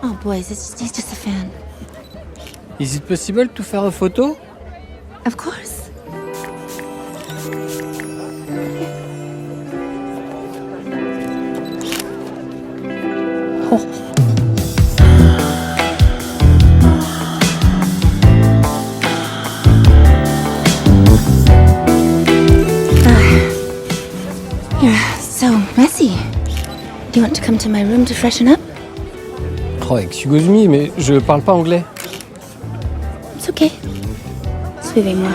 Oh, boys, he's just a fan. Is it possible to faire a photo? Of course. You're so messy. Do you want to come to my room to freshen up? Oh, excuse me, mais je parle pas anglais. It's okay. Suivez-moi.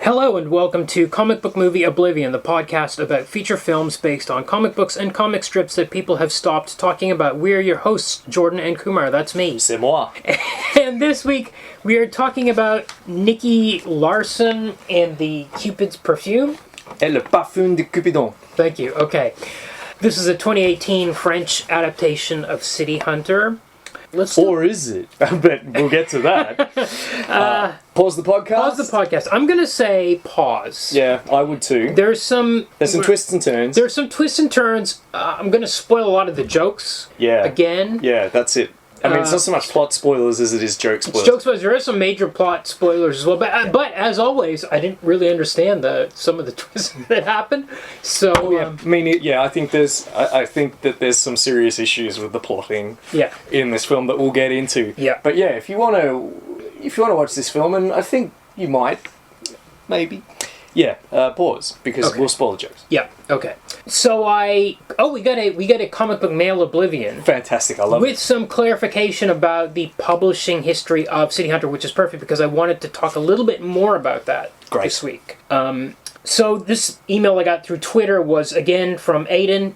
Hello and welcome to Comic Book Movie Oblivion, the podcast about feature films based on comic books and comic strips that people have stopped talking about. We're your hosts, Jordan and Kumar, that's me. C'est moi. And this week we are talking about Nicky Larson and the Cupid's Perfume. Et le parfum de Cupidon. Thank you, okay. This is a 2018 French adaptation of Ciity Hunter. Or is it? But we'll get to that. Pause the podcast? Pause the podcast. I'm going to say pause. Yeah, I would too. There's some twists and turns. There's some twists and turns. I'm going to spoil a lot of the jokes. Yeah. Again. Yeah, that's it. I mean, it's not so much plot spoilers as it is joke spoilers. It's joke spoilers. There are some major plot spoilers as well. But as always, I didn't really understand some of the twists that happened. So I mean, I think that there's some serious issues with the plotting. Yeah. In this film that we'll get into. Yeah. But yeah, if you want to watch this film, and I think you might, maybe. Yeah, pause because we'll spoil the jokes. Yeah. Okay. So we got a comic book mail oblivion. Fantastic, I love it. With some clarification about the publishing history of Ciity Hunter, which is perfect because I wanted to talk a little bit more about that this week. So this email I got through Twitter was again from Aiden,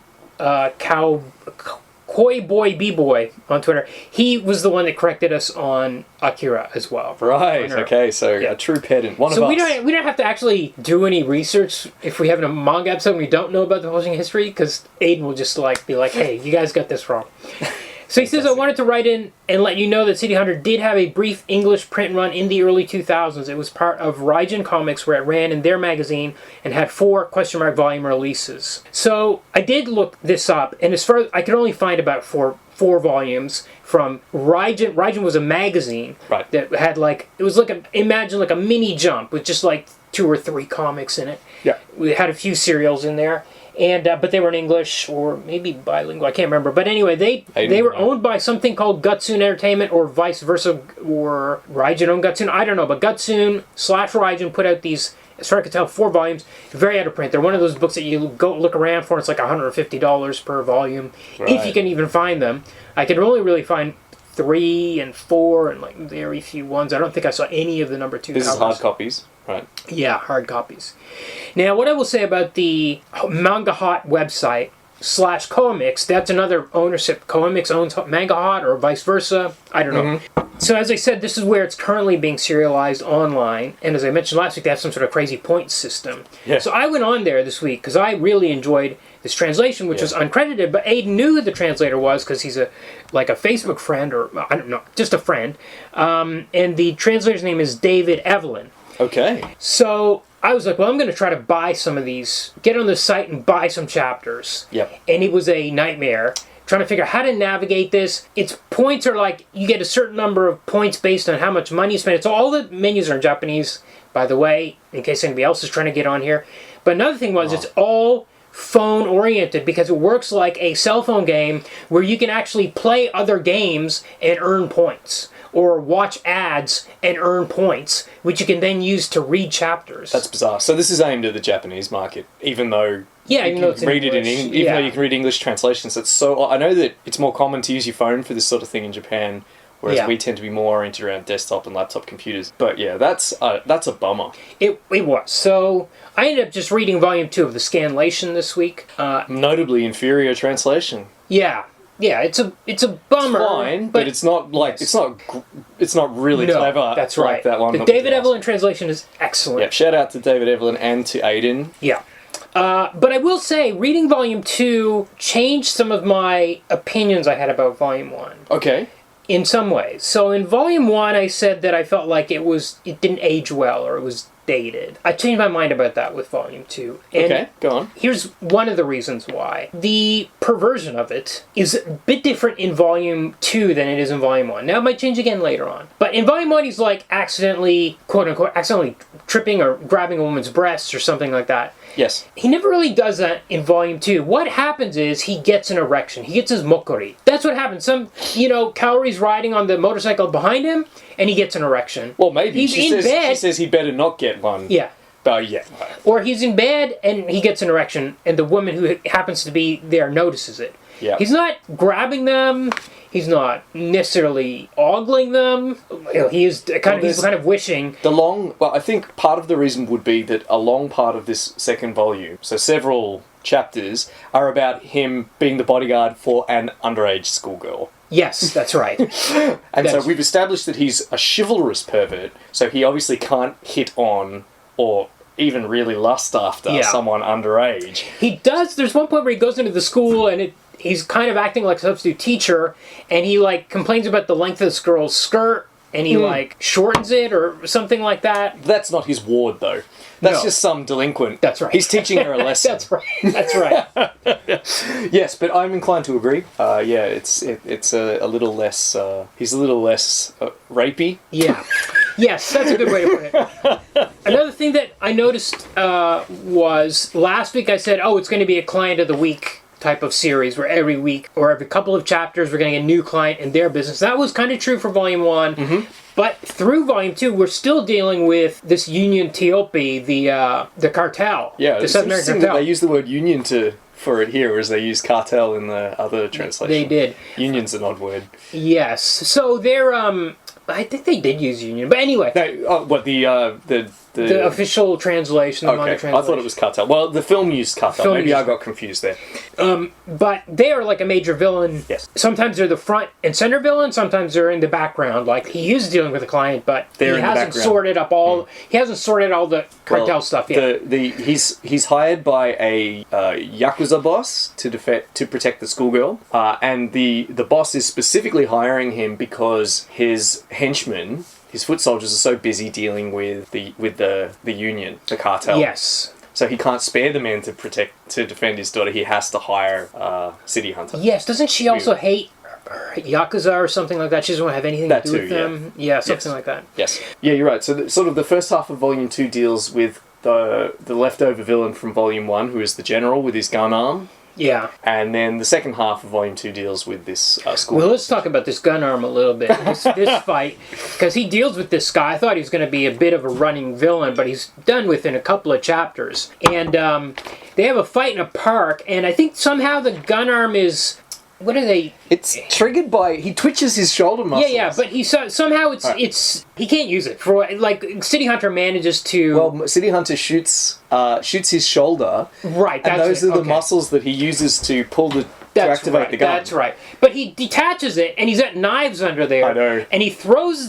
Koi Boy B-Boy on Twitter. He was the one that corrected us on Akira as well. Right, okay, so a true pedant. One of us. So we don't have to actually do any research if we have a manga episode and we don't know about the publishing history, because Aiden will just be like, hey, you guys got this wrong. So he says, I wanted to write in and let you know that Ciity Hunter did have a brief English print run in the early 2000s. It was part of Raijin Comics, where it ran in their magazine and had 4 volume releases. So I did look this up, and as far as I could only find about four volumes from Raijin. Raijin was a magazine that had imagine a mini Jump with just 2 or 3 comics in it. Yeah. We had a few serials in there. And but they were in English or maybe bilingual. I can't remember. But anyway, they were owned by something called Gutsoon Entertainment, or vice versa, or Raijin owned Gutsoon. I don't know, but Gutsoon / Raijin put out these, as far as I can tell, 4 volumes, very out of print. They're one of those books that you go look around for. It's like $150 per volume, if you can even find them. I can only really find 3 and 4 and very few ones. I don't think I saw any of the number 2 This covers. is hard copies, right? Yeah, hard copies. Now, what I will say about the Manga Hot website / Comics, that's another ownership. Comics owns Manga Hot or vice versa. I don't know. So as I said, this is where it's currently being serialized online. And as I mentioned last week, they have some sort of crazy point system. Yeah. So I went on there this week because I really enjoyed this translation, which was uncredited. But Aiden knew who the translator was because he's a Facebook friend, or I don't know, just a friend. And the translator's name is David Evelyn. Okay. So I was like, well, I'm going to try to buy some of these, get on the site and buy some chapters. Yep. And it was a nightmare trying to figure out how to navigate this. Its points are you get a certain number of points based on how much money you spend. It's all the menus are in Japanese, by the way, in case anybody else is trying to get on here. But another thing was it's all phone oriented because it works like a cell phone game where you can actually play other games and earn points, or watch ads and earn points, which you can then use to read chapters. That's bizarre. So this is aimed at the Japanese market, even though you can read it in English. Even though you can read English translations. I know that it's more common to use your phone for this sort of thing in Japan, whereas we tend to be more oriented around desktop and laptop computers. But yeah, that's a bummer. It was. So I ended up just reading volume 2 of the Scanlation this week. Notably inferior translation. Yeah. Yeah, it's a bummer. It's fine, but it's not it's not really clever. That's right. Like that one. The David Evelyn translation is excellent. Yeah, shout out to David Evelyn and to Aiden. Yeah. But I will say, reading Volume 2 changed some of my opinions I had about Volume 1. Okay. In some ways. So in Volume 1, I said that I felt like it didn't age well, or it was dated. I changed my mind about that with Volume 2. And okay, go on. Here's one of the reasons why. The perversion of it is a bit different in Volume 2 than it is in Volume 1. Now, it might change again later on. But in Volume 1, he's like accidentally, quote-unquote, accidentally tripping or grabbing a woman's breasts or something like that. Yes. He never really does that in Volume 2. What happens is he gets an erection. He gets his mokori. That's what happens. Kaori's riding on the motorcycle behind him, and he gets an erection. Well, maybe. He's in bed. She says he better not get one. Yeah. Yeah. Or he's in bed, and he gets an erection, and the woman who happens to be there notices it. Yeah. He's not grabbing them. He's not necessarily ogling them. He's kind of wishing. I think part of the reason would be that a long part of this second volume, so several chapters, are about him being the bodyguard for an underage schoolgirl. Yes, that's right. So we've established that he's a chivalrous pervert, so he obviously can't hit on or even really lust after someone underage. He does. There's one point where he goes into the school and he's kind of acting like a substitute teacher, and he complains about the length of this girl's skirt, and he shortens it or something like that. That's not his ward, though. That's just some delinquent. That's right. He's teaching her a lesson. That's right. Yes, but I'm inclined to agree. It's a little less. He's a little less rapey. Yeah. Yes, that's a good way to put it. Another thing that I noticed was last week I said, it's going to be a client of the week type of series where every week or every couple of chapters we're getting a new client in their business. That was kind of true for Volume 1. Mm-hmm. But through Volume 2, we're still dealing with this Union Tiopi, the cartel. Yeah, the South American cartel. They use the word union for it here, whereas they use cartel in the other translation. They did. Union's an odd word. Yes. So they're, I think they did use union. But anyway. The official translation, the manga translation. I thought it was cartel. Well, the film used cartel. Maybe I got confused there. But they are like a major villain. Yes. Sometimes they're the front and center villain. Sometimes they're in the background. Like he is dealing with a client, but he hasn't sorted all the cartel stuff yet. He's hired by a yakuza boss to protect the schoolgirl, and the boss is specifically hiring him because his henchmen. His foot soldiers are so busy dealing with the union, the cartel. Yes. So he can't spare the men to defend his daughter. He has to hire Ciity Hunter. Yes. Doesn't she also hate Yakuza or something like that? She doesn't want to have anything to do with them. Yeah, something like that. Yes. Yeah, you're right. So the first half of Volume 2 deals with the leftover villain from Volume 1, who is the general with his gun arm. Yeah. And then the second half of Volume 2 deals with this school. Well, let's talk about this gun arm a little bit. This fight, because he deals with this guy. I thought he was going to be a bit of a running villain, but he's done within a couple of chapters. And they have a fight in a park, and I think somehow the gun arm is... What are they? It's triggered by... He twitches his shoulder muscles. Yeah, but somehow it's... He can't use it. Ciity Hunter manages to... Well, Ciity Hunter shoots his shoulder. Right, and those are the muscles that he uses to activate the gun. That's right. But he detaches it, and he's got knives under there. I know. And he throws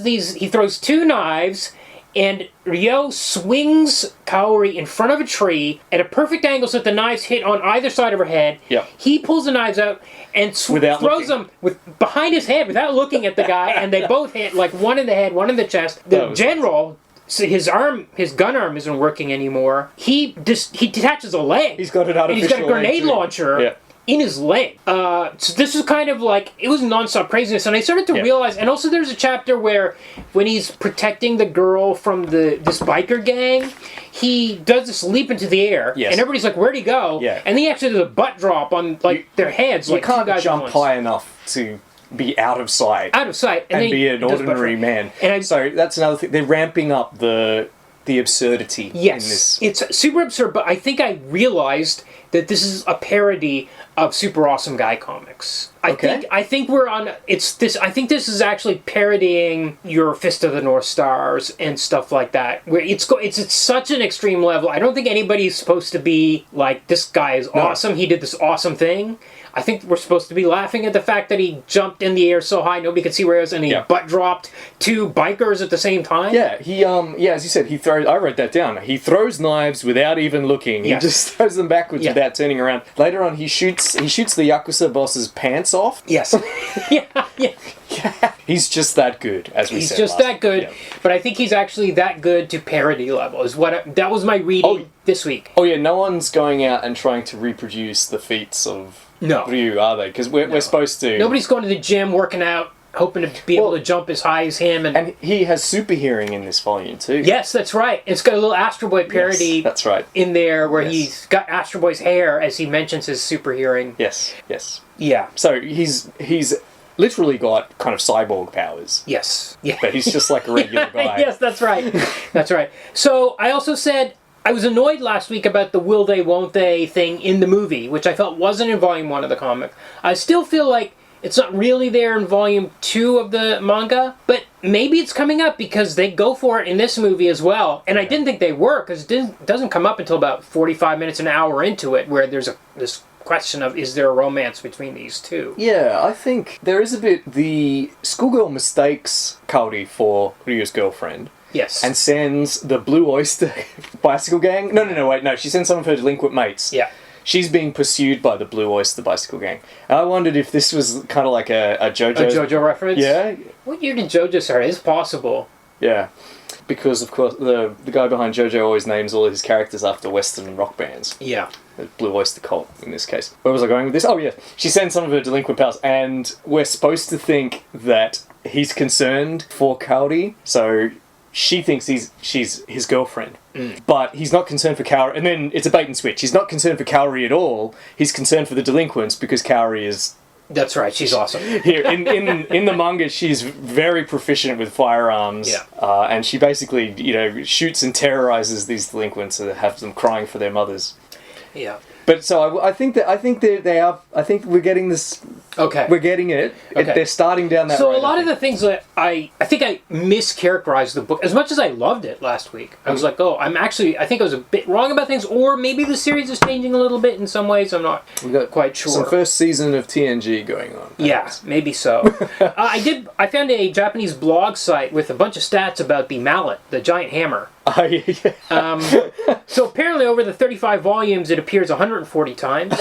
two knives... And Ryo swings Kaori in front of a tree at a perfect angle so that the knives hit on either side of her head. Yeah. He pulls the knives out and throws them behind his head without looking at the guy, and they both hit, like one in the head, one in the chest. The general... So his gun arm isn't working anymore. He detaches a leg. He's got an artificial He's got a grenade launcher in his leg. So this is kind of like, it was nonstop craziness, and I started to realize, and also there's a chapter where when he's protecting the girl from this biker gang, he does this leap into the air, and everybody's like, where'd he go? Yeah. And then he actually does a butt drop on their heads. You can't jump high enough to be out of sight. And be an ordinary man. So that's another thing. They're ramping up the absurdity in this. It's super absurd, but I think I realized that this is a parody of Super Awesome Guy comics. I think we're on... I think this is actually parodying your Fist of the North Stars and stuff like that. Where it's at such an extreme level. I don't think anybody's supposed to be like, this guy is awesome. He did this awesome thing. I think we're supposed to be laughing at the fact that he jumped in the air so high nobody could see where he was, and he butt dropped two bikers at the same time. Yeah, as you said, he throws... I wrote that down. He throws knives without even looking. He just throws them backwards without turning around. Later on, he shoots the Yakuza boss's pants off. Yes. Yeah. He's just that good, as we said. He's just that good, but I think he's actually that good to parody level. That was my reading this week. Oh yeah, no one's going out and trying to reproduce the feats of Ryu, are they? Because we're supposed to. Nobody's going to the gym, working out, hoping to be able to jump as high as him. And he has super hearing in this volume too. Yes, that's right. It's got a little Astro Boy parody that's right. in there where he's got Astro Boy's hair as he mentions his super hearing. Yes. Yeah. So he's literally got kind of cyborg powers. Yes. Yeah. But he's just like a regular guy. Yes, that's right. That's right. So I also said I was annoyed last week about the will they, won't they thing in the movie, which I felt wasn't in Volume 1 of the comic. I still feel like it's not really there in Volume 2 of the manga, but maybe it's coming up because they go for it in this movie as well. And I didn't think they were, because it doesn't come up until about 45 minutes, an hour into it, where there's this question of, is there a romance between these two? Yeah, I think there is a bit. The schoolgirl mistakes Kaori for Ryu's girlfriend. Yes. And sends the Blue Oyster bicycle gang. No, she sends some of her delinquent mates. Yeah. She's being pursued by the Blue Oyster bicycle gang. And I wondered if this was kind of like a JoJo... A JoJo reference? Yeah. What year did JoJo start? It's possible. Yeah. Because, of course, the guy behind JoJo always names all of his characters after Western rock bands. Yeah. The Blue Oyster Cult, in this case. Where was I going with this? Oh, yeah. She sends some of her delinquent pals, and we're supposed to think that he's concerned for Kaori, so she thinks she's his girlfriend. But he's not concerned for Kaori, and then it's a bait and switch. He's not concerned for Kaori at all. He's concerned for the delinquents because Kaori is... That's right, she's awesome. Here, in the manga, she's very proficient with firearms. Yeah. And she basically, shoots and terrorizes these delinquents and have them crying for their mothers. Yeah. But so I think they are. I think we're getting this. Okay. We're getting it. Okay. They're starting down that. So road, a lot of the things that I think I mischaracterized the book as much as I loved it last week. I was like, I think I was a bit wrong about things, or maybe the series is changing a little bit in some ways. I'm not quite sure. Some first season of TNG going on. Yeah, maybe so. I found a Japanese blog site with a bunch of stats about the mallet, the giant hammer. So apparently over the 35 volumes it appears 140 times.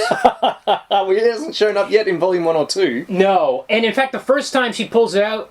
Well, it hasn't shown up yet in volume 1 or 2. No, and in fact the first time she pulls it out,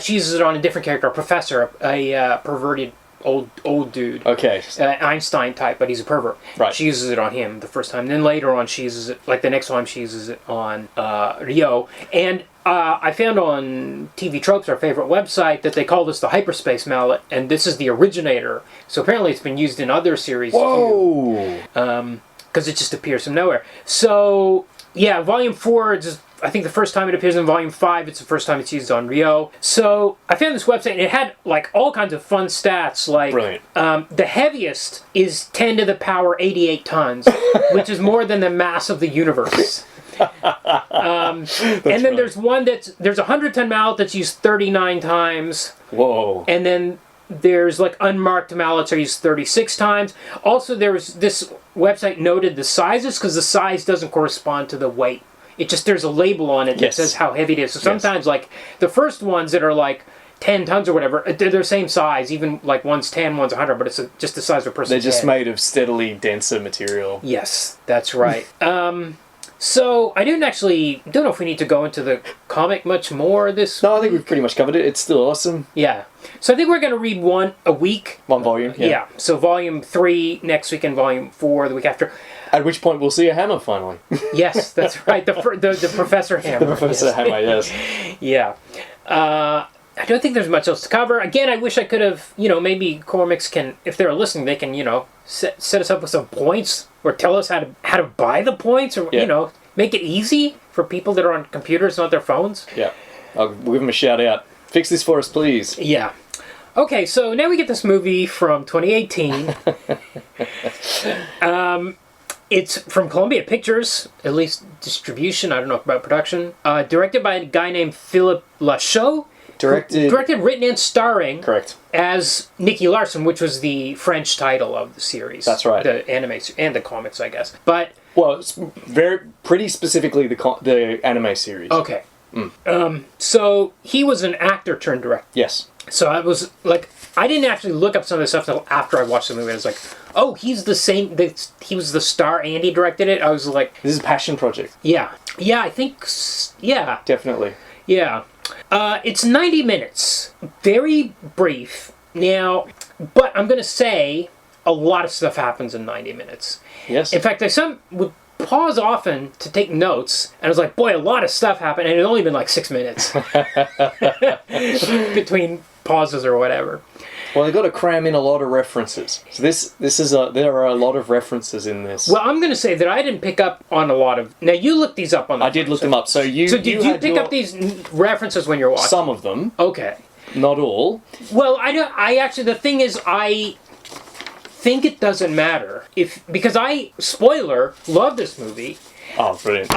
she uses it on a different character, a professor, a perverted old dude. Okay. Einstein type, but he's a pervert. Right. She uses it on him the first time. Then later on she uses it, like the next time she uses it on Ryo. And I found on TV Tropes, our favorite website, that they call this the hyperspace mallet, and this is the originator. So apparently it's been used in other series too. Because it just appears from nowhere. So, yeah, Volume 4, I think the first time it appears in Volume 5, it's the first time it's used on Ryo. So, I found this website, and it had, like, all kinds of fun stats, like... Brilliant. The heaviest is 10 to the power 88 tons, which is more than the mass of the universe. And then there's one there's a 100-ton mallet that's used 39 times. Whoa. And then there's like unmarked mallets are used 36 times. Also, there's this website noted the sizes because the size doesn't correspond to the weight. It just, there's a label on it that says how heavy it is. So sometimes like the first ones that are like 10 tons or whatever, they're the same size. Even like one's 10, one's 100, but it's just the size of a person's They're just head. made of steadily denser material. Yes, that's right. So, I don't know if we need to go into the comic much more this No, I think we've pretty much covered it. It's still awesome. Yeah. So I think we're going to read one a week. One volume, Yeah. So Volume 3 next week and Volume 4 the week after. At which point we'll see a hammer, finally. Yes, that's right. The Professor Hammer. The Professor Hammer, yes. Yeah. I don't think there's much else to cover. Again, I wish I could have, maybe Cormix can, if they're listening, they can, set us up with some points or tell us how to buy the points or, make it easy for people that are on computers, not their phones. Yeah. We'll give them a shout out. Fix this for us, please. Yeah. Okay, so now we get this movie from 2018. It's from Columbia Pictures, at least distribution, I don't know about production. Directed by a guy named Philippe Lacheau. Directed, written, and starring. Correct. As Nicky Larson, which was the French title of the series. That's right. The anime and the comics, I guess. But it's pretty specifically the anime series. Okay. So he was an actor turned director. Yes. So I was like, I didn't actually look up some of this stuff until after I watched the movie. I was like, oh, he's the same. He was the star and he directed it. I was like, this is a passion project. Yeah. Yeah, I think. Yeah. Definitely. Yeah. It's 90 minutes. Very brief. Now, but I'm going to say a lot of stuff happens in 90 minutes. Yes. In fact, I would pause often to take notes, and I was like, boy, a lot of stuff happened, and it had only been like 6 minutes between pauses or whatever. Well, they've got to cram in a lot of references. So there are a lot of references in this. Well, I'm going to say that I didn't pick up on a lot of... Now, you looked these up on the... I did look them up. So did you pick up these references when you're watching? Some of them. Okay. Not all. Well, I actually... The thing is, I think it doesn't matter. Because spoiler, love this movie. Oh, brilliant.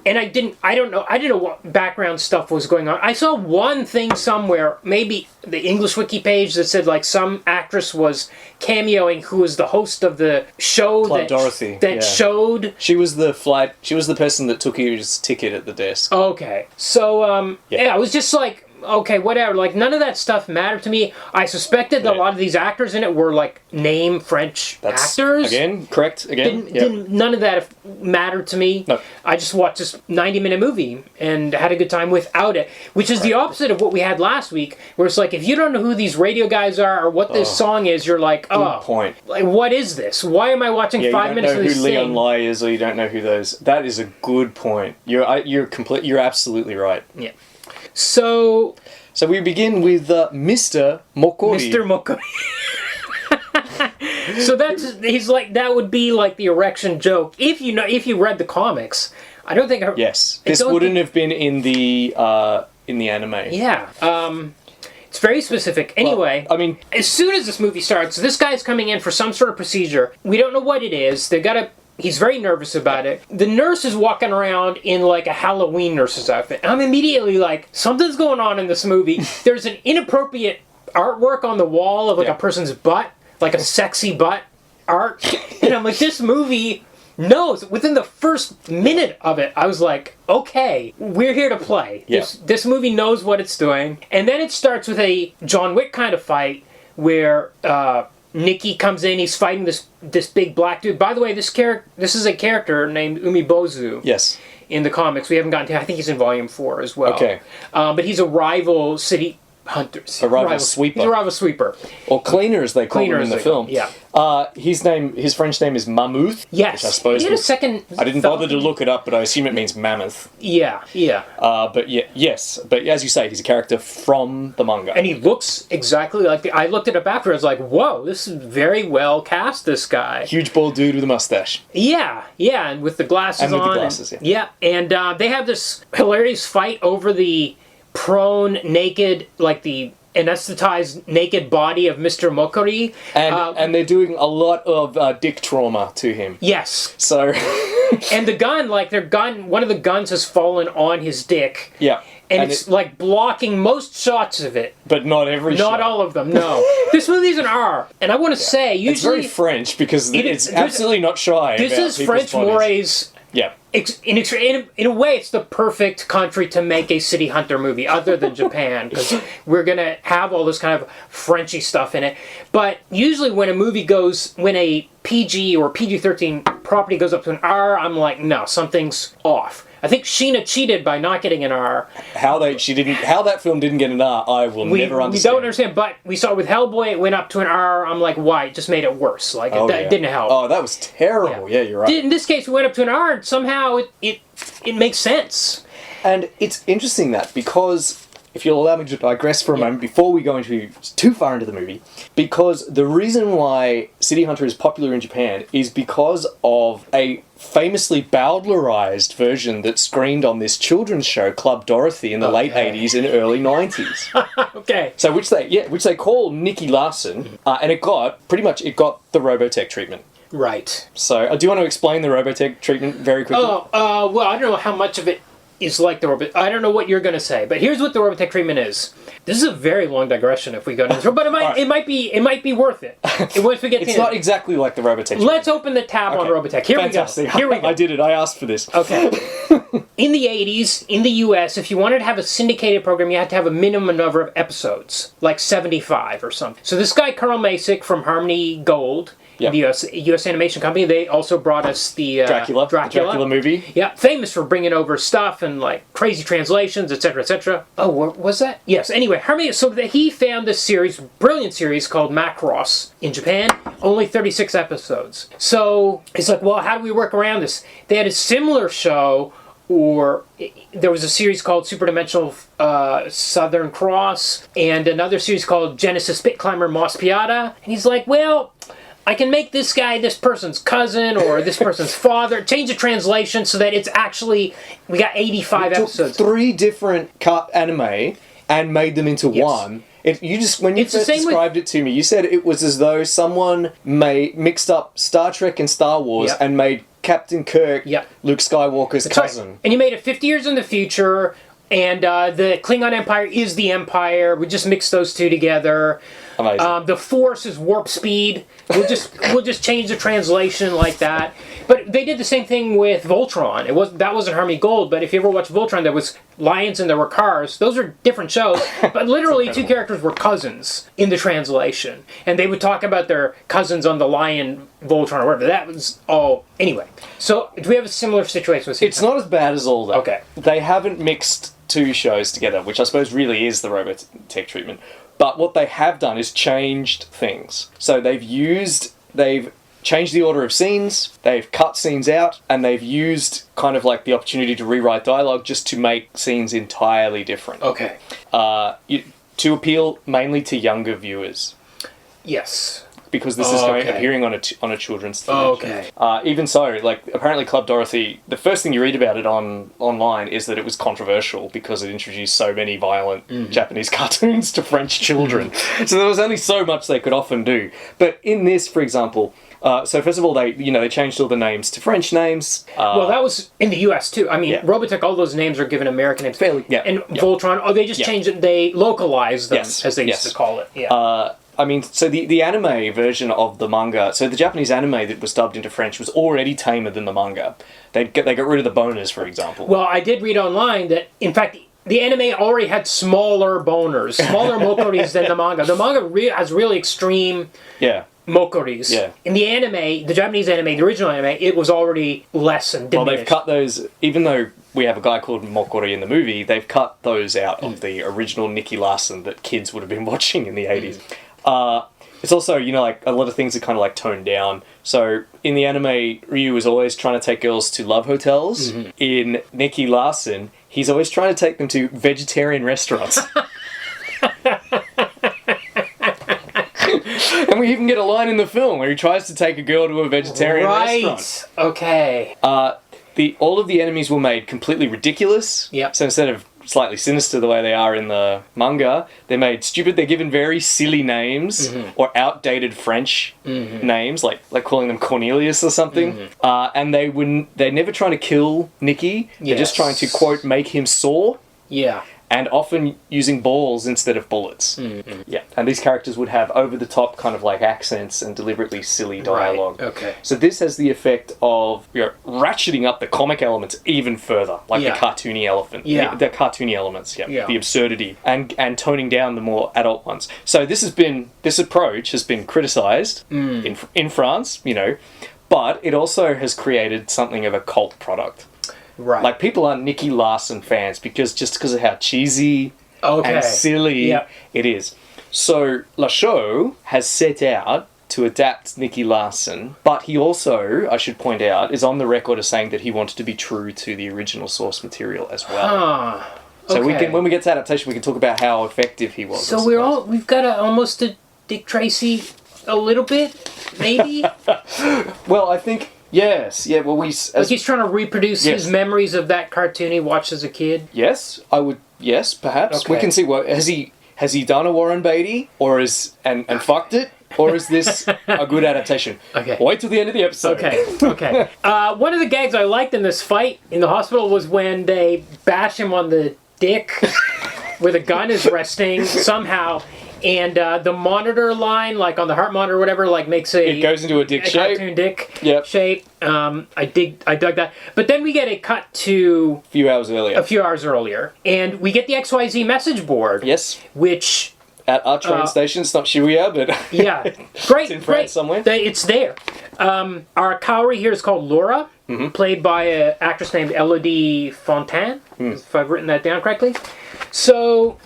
And I don't know what background stuff was going on. I saw one thing somewhere, maybe the English wiki page, that said like some actress was cameoing who was the host of the show showed. She was the person that took his ticket at the desk. Okay. So, yeah, it was just like, okay, whatever. Like, none of that stuff mattered to me. I suspected that a lot of these actors in it were, like, name French actors. Again, correct. Again, none of that mattered to me. No. I just watched this 90-minute movie and had a good time without it, which is the opposite of what we had last week, where it's like, if you don't know who these radio guys are or what this song is, you're like, good point. Like, what is this? Why am I watching 5 minutes of this thing? You don't know who Leon Lai is, or you don't know who those... That is a good point. You're absolutely right. Yeah. So we begin with Mr. Mokori. Mr. Mokori. So that would be like the erection joke. If you read the comics, I don't think. Yes, this wouldn't have been in the anime. Yeah. It's very specific. Anyway, well, I mean, as soon as this movie starts, this guy's coming in for some sort of procedure. We don't know what it is. He's very nervous about it. The nurse is walking around in like a Halloween nurse's outfit. I'm immediately like, something's going on in this movie. There's an inappropriate artwork on the wall of like a person's butt, like a sexy butt art. And I'm like, this movie knows. Within the first minute of it, I was like, okay, we're here to play. Yeah. This movie knows what it's doing. And then it starts with a John Wick kind of fight where... Nicky comes in, he's fighting this big black dude. By the way, this is a character named Umibozu. Yes. In the comics. We haven't gotten to I think he's in volume 4 as well. Okay. But he's a rival Ciity Hunter. A rival sweeper. He's a rival sweeper. Or cleaner, as they call him in the film. Yeah. His French name is Mammoth. Yes. Which I suppose I didn't bother to look it up, but I assume it means mammoth. Yeah. But as you say, he's a character from the manga. And he looks exactly like I looked it up after. I was like, whoa, this is very well cast, this guy. Huge bald dude with a mustache. Yeah, and with the glasses on. And with the glasses, and they have this hilarious fight over the prone, naked, like the anesthetized naked body of Mr. Mokori. And they're doing a lot of dick trauma to him. Yes. So... and the gun, one of the guns has fallen on his dick. Yeah. And it's like blocking most shots of it. But not every shot. Not all of them, no. This movie's an R. And I want to say, usually... It's very French, because it's absolutely not shy this about is French mores... Yeah. In a way, it's the perfect country to make a Ciity Hunter movie, other than Japan, because we're going to have all this kind of Frenchy stuff in it. But usually when a PG or PG-13 property goes up to an R, I'm like, no, something's off. I think Sheena cheated by not getting an R. How that film didn't get an R, I will never understand. We don't understand, but we saw with Hellboy, it went up to an R. I'm like, why? It just made it worse. Like, it didn't help. Oh, that was terrible. Yeah, you're right. In this case, we went up to an R, and somehow it makes sense. And it's interesting that, because... If you'll allow me to digress for a moment before we go into too far into the movie, because the reason why Ciity Hunter is popular in Japan is because of a famously bowdlerized version that screened on this children's show, Club Dorothy, in the late 80s and early 90s. Okay. So which they call Nicky Larson, and it got the Robotech treatment. Right. So do you want to explain the Robotech treatment very quickly? Well, I don't know how much of it is like the Robotech. I don't know what you're going to say, but here's what the Robotech treatment is. This is a very long digression if we go into this, but it might be worth it. Once we get it's not exactly like the Robotech treatment. Let's open the tab on Robotech. Here we go. I did it. I asked for this. Okay. In the 80s, in the US, if you wanted to have a syndicated program, you had to have a minimum number of episodes, like 75 or something. So this guy, Carl Masick from Harmony Gold, the US animation company. They also brought us the Dracula movie. Yeah, famous for bringing over stuff and like crazy translations, etc., etc. Oh, what was that? Yes. Anyway, so he found this series, brilliant series called Macross in Japan. Only 36 episodes. So it's like, well, how do we work around this? They had a similar show, or there was a series called Superdimensional Southern Cross, and another series called Genesis Pit Climber Moss Piata. And he's like, well, I can make this guy this person's cousin or this person's father. Change the translation so that it's actually, we got 85 episodes. 3 different anime and made them into one. When you first described it to me, you said it was as though someone mixed up Star Trek and Star Wars and made Captain Kirk Luke Skywalker's cousin. Right. And you made it 50 years in the future, and the Klingon Empire is the Empire. We just mixed those two together. Amazing. The Force is warp speed. We'll just change the translation like that. But they did the same thing with Voltron. That wasn't Harmony Gold, but if you ever watch Voltron, there was lions and there were cars. Those are different shows, but literally 2 characters were cousins in the translation, and they would talk about their cousins on the lion Voltron or whatever. That was all anyway. So do we have a similar situation with? It's not as bad as all that. Okay, they haven't mixed 2 shows together, which I suppose really is the Robotech treatment. But what they have done is changed things. So they've changed the order of scenes, they've cut scenes out, and they've used kind of like the opportunity to rewrite dialogue just to make scenes entirely different. Okay. To appeal mainly to younger viewers. Yes. Because this is appearing on a children's television. Okay. Even so, like apparently Club Dorothy, the first thing you read about it online is that it was controversial because it introduced so many violent Japanese cartoons to French children. So there was only so much they could often do. But in this, for example, so first of all, they changed all the names to French names. Well, that was in the U.S. too. I mean, Robotech, all those names are given American names. And Voltron, they just changed it. They localized them, as they used to call it. Yeah. I mean, so the anime version of the manga, so the Japanese anime that was dubbed into French was already tamer than the manga. They got rid of the boners, for example. Well, I did read online that, in fact, the anime already had smaller boners, smaller mokoris than the manga. The manga has really extreme mokoris. Yeah. In the anime, the Japanese anime, the original anime, it was already less and diminished. Well, they've cut those, even though we have a guy called Mokori in the movie, they've cut those out of the original Nicky Larson that kids would have been watching in the 80s. It's also, like a lot of things are kind of like toned down. So in the anime, Ryu is always trying to take girls to love hotels. In Nicky Larson, he's always trying to take them to vegetarian restaurants. And we even get a line in the film where he tries to take a girl to a vegetarian restaurant. Okay. All of the enemies were made completely ridiculous. Yep. So instead of slightly sinister the way they are in the manga, they're made stupid. They're given very silly names or outdated French names, like calling them Cornelius or something. And they're never trying to kill Nicky. They're just trying to, quote, make him sore. Yeah. And often using balls instead of bullets. Yeah. And these characters would have over-the-top kind of like accents and deliberately silly dialogue. Right. Okay. So this has the effect of ratcheting up the comic elements even further, like the cartoony the cartoony elements, the absurdity, and toning down the more adult ones. So this approach has been criticised in France, but it also has created something of a cult product. Right. Like, people aren't Nicky Larson fans because of how cheesy and silly it is. So Lacheau has set out to adapt Nicky Larson, but he also, I should point out, is on the record as saying that he wanted to be true to the original source material as well. So when we get to adaptation, we can talk about how effective he was. So we've got almost a Dick Tracy a little bit, maybe? Well, I think... Yes, yeah, well like he's trying to reproduce his memories of that cartoon he watched as a kid? Yes, perhaps. Okay. We can see, has he done a Warren Beatty, or and fucked it? Or is this a good adaptation? Okay. Wait till the end of the episode. Okay. One of the gags I liked in this fight in the hospital was when they bash him on the dick where the gun is resting somehow. And the monitor line, like on the heart monitor or whatever, like makes it goes into a dick shape. Cartoon dick shape. I dug that. But then we get a cut to a few hours earlier. And we get the XYZ message board. Yes. Which at our train station. It's not Shibuya, but yeah, great, it's in France somewhere. It's there. Our Kaori here is called Laura, played by an actress named Élodie Fontan, if I've written that down correctly. So,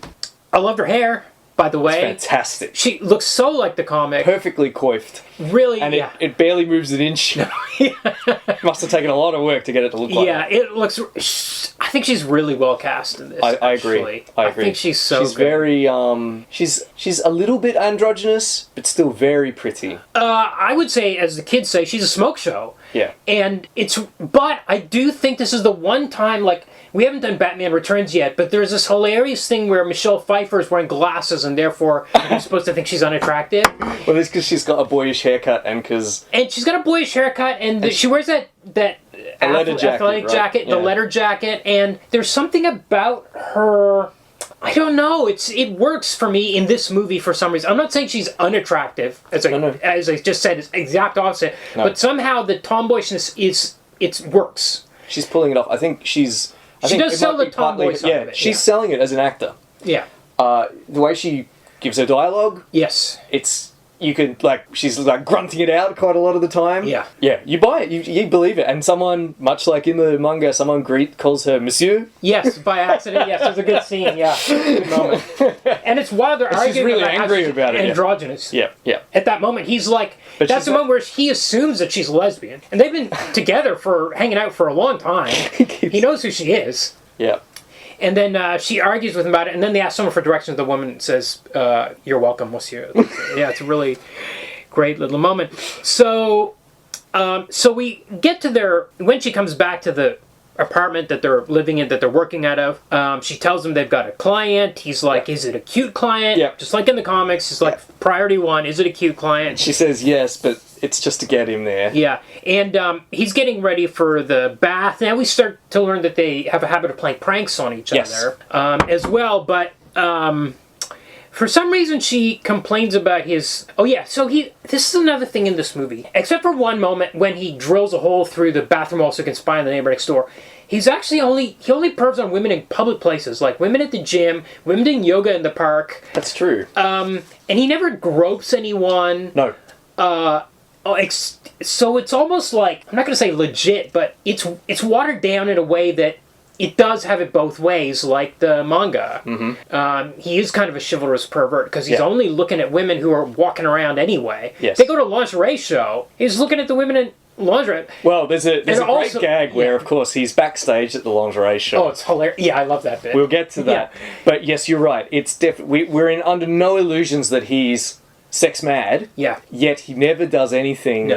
I loved her hair, by the way. It's fantastic. She looks so like the comic. Perfectly coiffed. Really, and it barely moves an inch. It must have taken a lot of work to get it to look like that. Yeah, it looks... I think she's really well cast in this, I agree. I think she's so She's good. very, she's a little bit androgynous, but still very pretty. I would say, as the kids say, she's a smoke show. Yeah. And but I do think this is the one time, like, we haven't done Batman Returns yet, but there's this hilarious thing where Michelle Pfeiffer is wearing glasses and therefore you're supposed to think she's unattractive. Well, it's because she's got a boyish haircut and because... And she's got a boyish haircut and she wears that leather jacket, athletic jacket, yeah. the leather jacket, and there's something about her... I don't know. It works for me in this movie for some reason. I'm not saying she's unattractive, as I just said, it's exact opposite. No. But somehow the tomboyishness it works. She's pulling it off. I think she does sell the tomboy side of it. She's selling it as an actor. Yeah. The way she gives her dialogue. Yes. You can, she's grunting it out quite a lot of the time. Yeah. Yeah, you buy it, you believe it. And someone, much like in the manga, someone calls her Monsieur. Yes, by accident, yes. There's a good scene, yeah. Good moment. And it's while they're arguing she's really angry about it. Androgynous. Yeah, yeah. At that moment, he's like, that's the moment where he assumes that she's lesbian. And they've been together hanging out for a long time. He knows who she is. Yeah. And then she argues with him about it, and then they ask someone for directions. The woman says, "You're welcome, monsieur." Yeah, it's a really great little moment. So we get to when she comes back to the apartment that they're living in, that they're working out of. She tells them they've got a client. He's like, "Is it a cute client?" Yeah. Just like in the comics, it's like priority 1. Is it a cute client? She says yes, but it's just to get him there. Yeah, and he's getting ready for the bath. Now we start to learn that they have a habit of playing pranks on each other as well. But for some reason, she complains about his... Oh yeah, so this is another thing in this movie. Except for one moment when he drills a hole through the bathroom wall so he can spy on the neighbor next door. He's actually he only pervs on women in public places, like women at the gym, women doing yoga in the park. That's true. And he never gropes anyone. No. So it's almost like, I'm not going to say legit, but it's watered down in a way that it does have it both ways, like the manga. Mm-hmm. He is kind of a chivalrous pervert because he's only looking at women who are walking around anyway. Yes. They go to a lingerie show. He's looking at the women in lingerie. Well, there's a great gag where, of course, he's backstage at the lingerie show. Oh, it's hilarious. Yeah, I love that bit. We'll get to that. Yeah. But yes, you're right. It's definitely we're under no illusions that he's sex mad. Yeah. Yet he never does anything.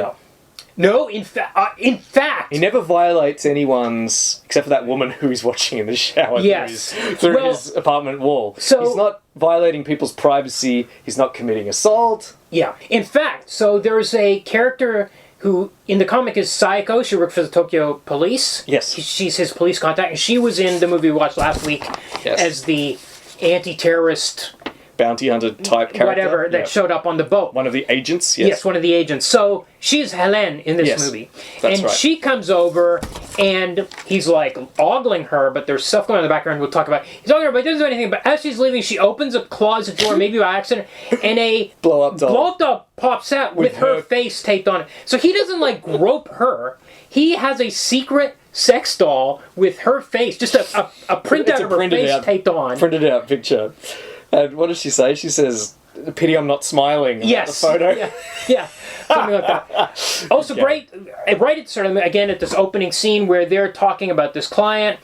No, in fact... He never violates anyone's... Except for that woman who he's watching in the shower through his apartment wall. So, he's not violating people's privacy. He's not committing assault. Yeah. In fact, so there's a character who, in the comic, is Sayako. She works for the Tokyo police. Yes. She's his police contact. And she was in the movie we watched last week as the anti-terrorist... bounty hunter type character. Whatever, that showed up on the boat. One of the agents, Yes, one of the agents. So, she's Helen in this movie. That's right. She comes over, and he's like ogling her, but there's stuff going on in the background we'll talk about. He's ogling her, but he doesn't do anything. But as she's leaving, she opens a closet door, maybe by accident, and a blow-up doll pops out with her face taped on it. So he doesn't, grope her. He has a secret sex doll with her face, just a printout of her face taped on. Printed out picture. And what does she say? She says, "Pity I'm not smiling." Yes. The photo. Yeah. Something like that. Also, right at this opening scene where they're talking about this client,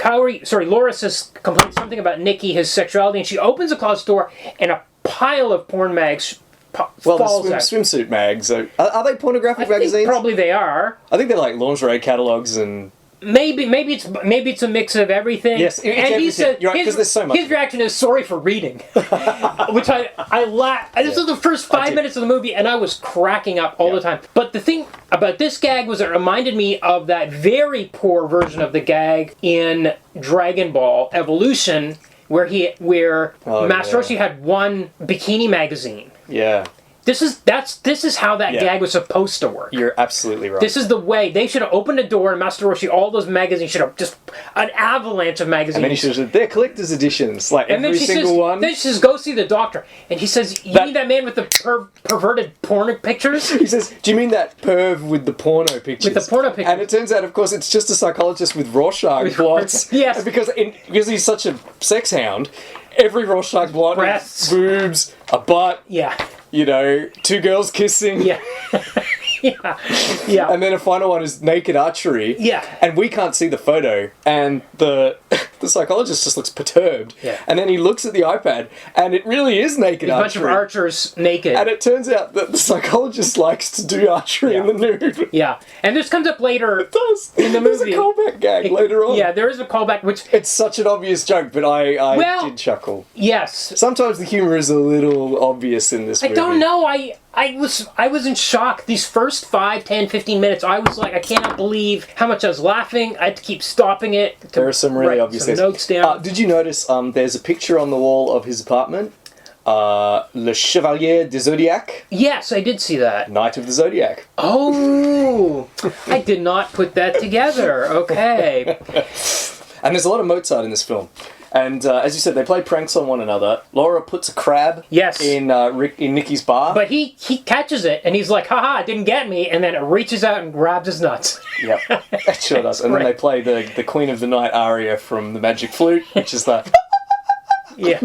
Laura says, complains something about Nicky, his sexuality, and she opens the closet door, and a pile of porn mags falls out. Swimsuit mags. Are they pornographic magazines? Probably they are. I think they're like lingerie catalogs and... Maybe it's a mix of everything. Yes, and he said, because there's so much. His reaction is sorry for reading, which I laugh. This was the first 5 minutes of the movie, and I was cracking up all the time. But the thing about this gag was it reminded me of that very poor version of the gag in Dragon Ball Evolution, where Master Roshi had one bikini magazine. Yeah. This is how that gag was supposed to work. You're absolutely right. This is the way. They should have opened a door and Master Roshi, all those magazines, should have just an avalanche of magazines. And then he should have said, they're collector's editions, like every single one. Then she says, go see the doctor. And he says, you mean that man with the perverted porno pictures? He says, do you mean that perv with the porno pictures? With the porno pictures. And it turns out, of course, it's just a psychologist with Rorschach blots. Yes. And because he's such a sex hound, every Rorschach blot has boobs, a butt. Yeah. You know, two girls kissing. Yeah. Yeah. And then a final one is naked archery. Yeah. And we can't see the photo. And the psychologist just looks perturbed. Yeah. And then he looks at the iPad and it really is naked archery. A bunch of archers naked. And it turns out that the psychologist likes to do archery in the nude. Yeah. And this comes up later. It does. In the movie. There's a callback gag later on. Yeah, there is a callback, which... It's such an obvious joke, but I did chuckle. Yes. Sometimes the humour is a little obvious in this movie. I don't know. I was in shock. These first 5, 10, 15 minutes, I was like, I cannot believe how much I was laughing. I had to keep stopping it. There are some really obvious things. Notes down. Did you notice there's a picture on the wall of his apartment? Le Chevalier du Zodiac. Yes, I did see that. Knight of the Zodiac. Oh, I did not put that together. Okay. And there's a lot of Mozart in this film. And as you said, they play pranks on one another. Laura puts a crab in Nicky's bar. But he catches it, and he's like, haha, it didn't get me, and then it reaches out and grabs his nuts. Yep, it sure does. And then they play the Queen of the Night aria from the Magic Flute, which is the... Yeah.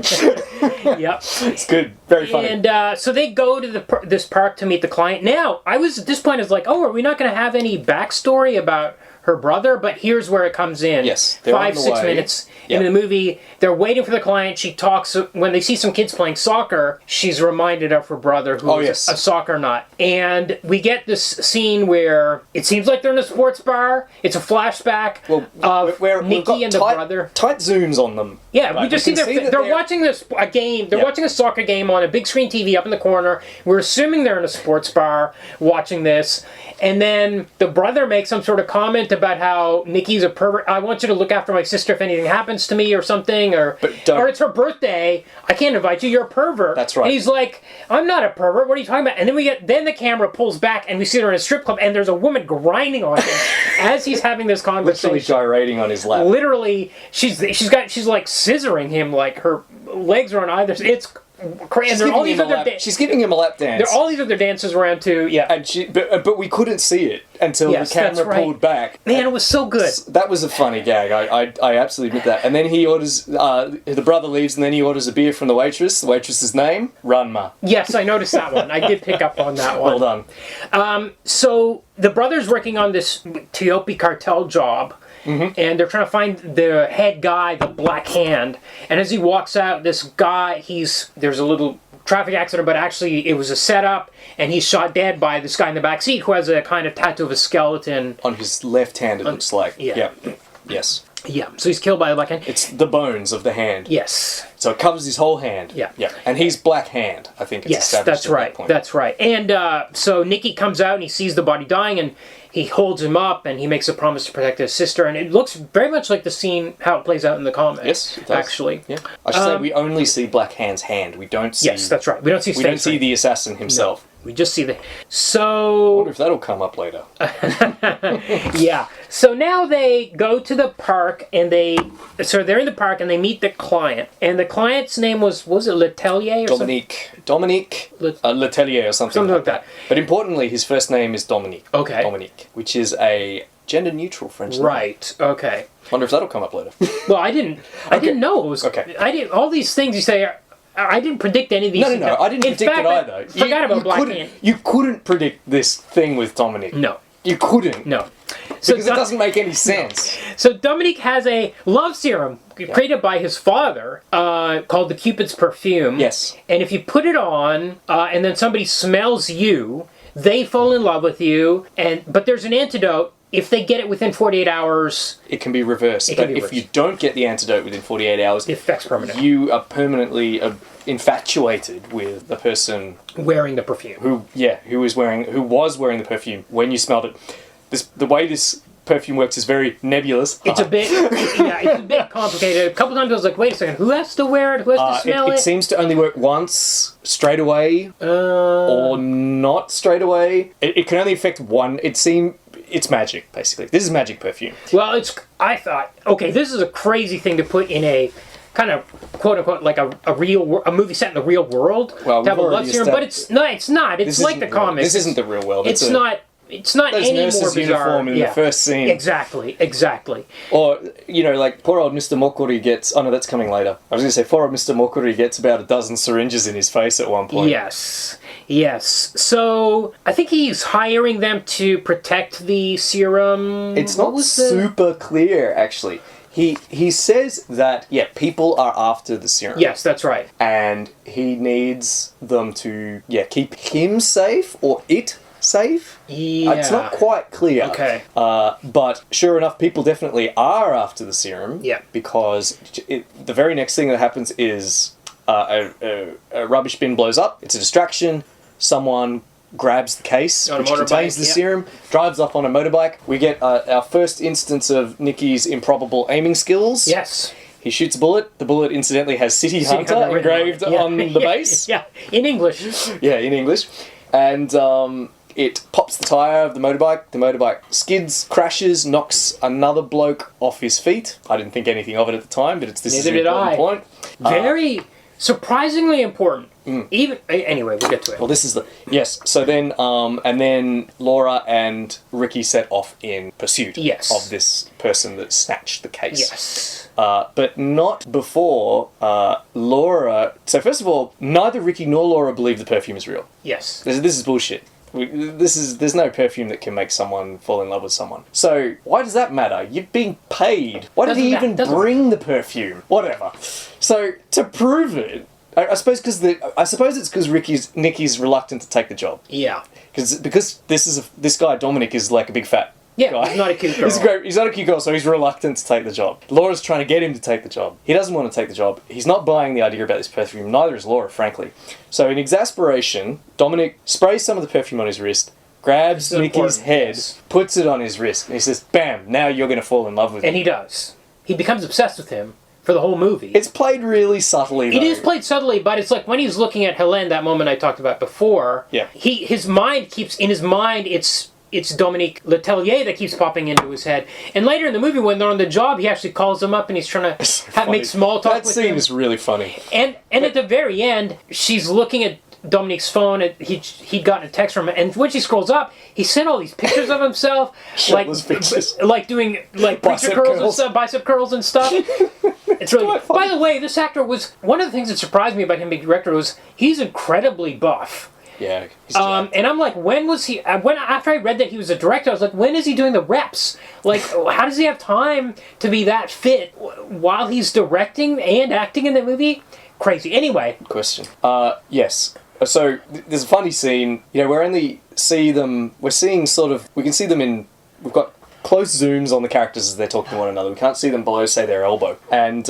Yep. It's good. Very funny. And so they go to this park to meet the client. Now, I was at this point, I was like, oh, are we not going to have any backstory about her brother? But here's where it comes in. Yes. 5-6 minutes into the movie, they're waiting for the client. She talks, when they see some kids playing soccer, she's reminded of her brother who is a soccer nut. And we get this scene where it seems like they're in a sports bar. It's a flashback of Nicky and the brother. Tight zooms on them. Yeah, right. We just see they're watching a game. They're watching a soccer game on a big screen TV up in the corner. We're assuming they're in a sports bar watching this. And then the brother makes some sort of comment about how Nicky's a pervert. I want you to look after my sister if anything happens to me or something. Or it's her birthday. I can't invite you. You're a pervert. That's right. And he's like, I'm not a pervert. What are you talking about? And then the camera pulls back and we see her in a strip club and there's a woman grinding on him as he's having this conversation. Literally gyrating on his lap. Literally, she's like scissoring him, like her legs are on either. It's crazy. She's giving him a lap dance. There are all these other dances around too. Yeah, and but we couldn't see it until the camera pulled back. Man, it was so good. That was a funny gag. I absolutely admit that. And then he orders. The brother leaves, and then he orders a beer from the waitress. The waitress's name, Ranma. Yes, I noticed that one. I did pick up on that one. Well done. So the brother's working on this Teopi cartel job. Mm-hmm. And they're trying to find the head guy, the Black Hand. And as he walks out, this guy, there's a little traffic accident, but actually it was a setup, and he's shot dead by this guy in the back seat who has a kind of tattoo of a skeleton. On his left hand, it looks like. Yeah. Yes. Yeah, so he's killed by the Black Hand. It's the bones of the hand. Yes. So it covers his whole hand. Yeah. And he's Black Hand, I think it's established at that point. That's right. And so Nicky comes out and he sees the body dying and he holds him up and he makes a promise to protect his sister. And it looks very much like the scene, how it plays out in the comics. Yes, it does. Actually. Yeah. I should say we only see Black Hand's hand. We don't see... Yes, that's right. We don't see his face. We don't see the assassin himself. No. We just see the... So... I wonder if that'll come up later. Yeah. So now they go to the park and they're in the park and they meet the client. And the client's name was it Letelier or Dominique Letelier or something like that. But importantly, his first name is Dominique. Okay. Dominique, which is a gender-neutral French name. Right. Okay. Wonder if that'll come up later. Well, I didn't know it was... Okay. All these things you say I didn't predict any of these. No, I didn't predict it either. I forgot about Black Hand. You couldn't predict this thing with Dominique. No. You couldn't. No. Because it doesn't make any sense. No. So Dominique has a love serum created by his father called the Cupid's Perfume. Yes. And if you put it on and then somebody smells you, they fall in love with you. But there's an antidote. If they get it within 48 hours... It can be reversed. If you don't get the antidote within 48 hours... The effect's permanent. You are permanently infatuated with the person... Wearing the perfume. Who was wearing the perfume when you smelled it. The way this perfume works is very nebulous. It's a bit, it's a bit complicated. A couple times I was like, wait a second, who has to wear it? Who has to smell it? It seems to only work once, straight away, or not straight away. It can only affect one. It's magic, basically. This is magic perfume. Well, I thought, okay, this is a crazy thing to put in a kind of quote unquote like a movie set in the real world. Well, to have a love serum, but it's not. It's like the comics. This isn't the real world. It's not any more bizarre. Uniform in the first scene. Exactly. Or, like, poor old Mr. Mokuri gets... Oh, no, that's coming later. I was going to say, poor old Mr. Mokuri gets about a dozen syringes in his face at one point. Yes. So, I think he's hiring them to protect the serum. It's not super clear, actually. He says that, people are after the serum. Yes, that's right. And he needs them to, keep him safe, or it safe. Yeah. It's not quite clear. Okay. But sure enough, people definitely are after the serum. Yeah. Because the very next thing that happens is a rubbish bin blows up. It's a distraction. Someone grabs the case, which contains the serum, drives off on a motorbike. We get our first instance of Nicky's improbable aiming skills. Yes. He shoots a bullet. The bullet, incidentally, has Ciity Hunter engraved on the base. Yeah, in English. Yeah, in English. And it pops the tyre of the motorbike. The motorbike skids, crashes, knocks another bloke off his feet. I didn't think anything of it at the time, but this is an important point. Very surprisingly important. Anyway, we'll get to it. Well, this is yes. So then, and then Laura and Ricky set off in pursuit of this person that snatched the case. Yes. But not before Laura. So first of all, neither Ricky nor Laura believe the perfume is real. Yes. This is bullshit. There's no perfume that can make someone fall in love with someone. So why does that matter? You're being paid. Why did he even bring the perfume? Whatever. So to prove it, I suppose it's because Nicky's reluctant to take the job. Yeah. Because this guy Dominic is like a big fat guy. He's not a cute girl. He's not a cute girl, so he's reluctant to take the job. Laura's trying to get him to take the job. He doesn't want to take the job. He's not buying the idea about this perfume. Neither is Laura, frankly. So in exasperation, Dominic sprays some of the perfume on his wrist, grabs Nicky's head, puts it on his wrist, and he says, "Bam! Now you're going to fall in love with me." And he does. He becomes obsessed with him for the whole movie. It's played really subtly, though. It is played subtly, but it's like when he's looking at Helene, that moment I talked about before. Yeah. His mind keeps in his mind. It's Dominique Letellier that keeps popping into his head. And later in the movie, when they're on the job, he actually calls him up and he's trying to make small talk with him. That scene is really funny. And at the very end, she's looking at Dominique's phone. And he'd gotten a text from him, and when she scrolls up, he sent all these pictures of himself, like doing like preacher curls and stuff, bicep curls and stuff. It's really. By the way, this actor was one of the things that surprised me about him being director was he's incredibly buff. Yeah. And I'm like, when was he? After I read that he was a director, I was like, when is he doing the reps? Like, how does he have time to be that fit while he's directing and acting in the movie? Crazy. Anyway. Question. Yes. So there's a funny scene. We can see them in. We've got close zooms on the characters as they're talking to one another. We can't see them below, say, their elbow. And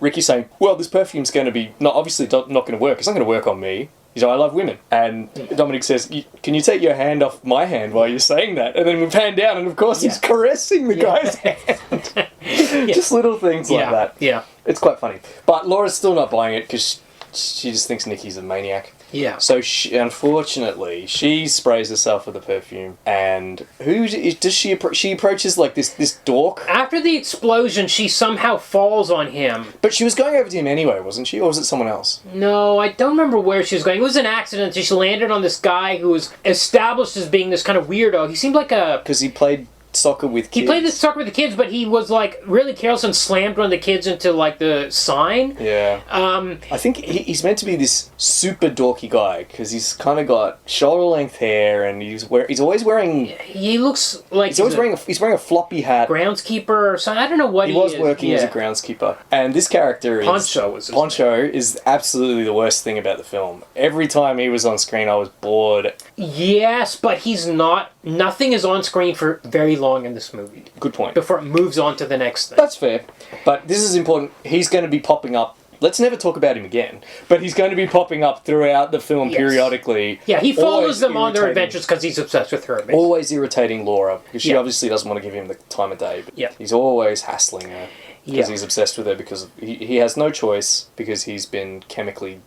Ricky's saying, "Well, this perfume's going to be not going to work. It's not going to work on me. I love women." And Dominic says, "Can you take your hand off my hand while you're saying that?" And then we pan down, and of course he's caressing the guy's hand. Just little things like that. Yeah. It's quite funny. But Laura's still not buying it because she just thinks Nicky's a maniac. Yeah. So unfortunately, she sprays herself with the perfume, and who does she approach? She approaches like this dork. After the explosion, she somehow falls on him. But she was going over to him anyway, wasn't she? Or was it someone else? No, I don't remember where she was going. It was an accident. She landed on this guy who was established as being this kind of weirdo. He seemed like a... Because he played soccer with kids. He played soccer with the kids, but he was like really careless and slammed one of the kids into like the sign. Yeah. I think he's meant to be this super dorky guy because he's kind of got shoulder length hair and he's always wearing. He looks like he's wearing a floppy hat. Groundskeeper or something. I don't know what he was working as a groundskeeper, and this character is absolutely the worst thing about the film. Every time he was on screen, I was bored. Yes, but he's not. Nothing is on screen for very long in this movie. Good point. Before it moves on to the next thing. That's fair. But this is important. He's going to be popping up let's never talk about him again. But he's going to be popping up throughout the film periodically. Yeah, he follows them on their adventures because he's obsessed with her. Basically. Always irritating Laura, because she obviously doesn't want to give him the time of day. But he's always hassling her because he's obsessed with her, because he has no choice, because he's been chemically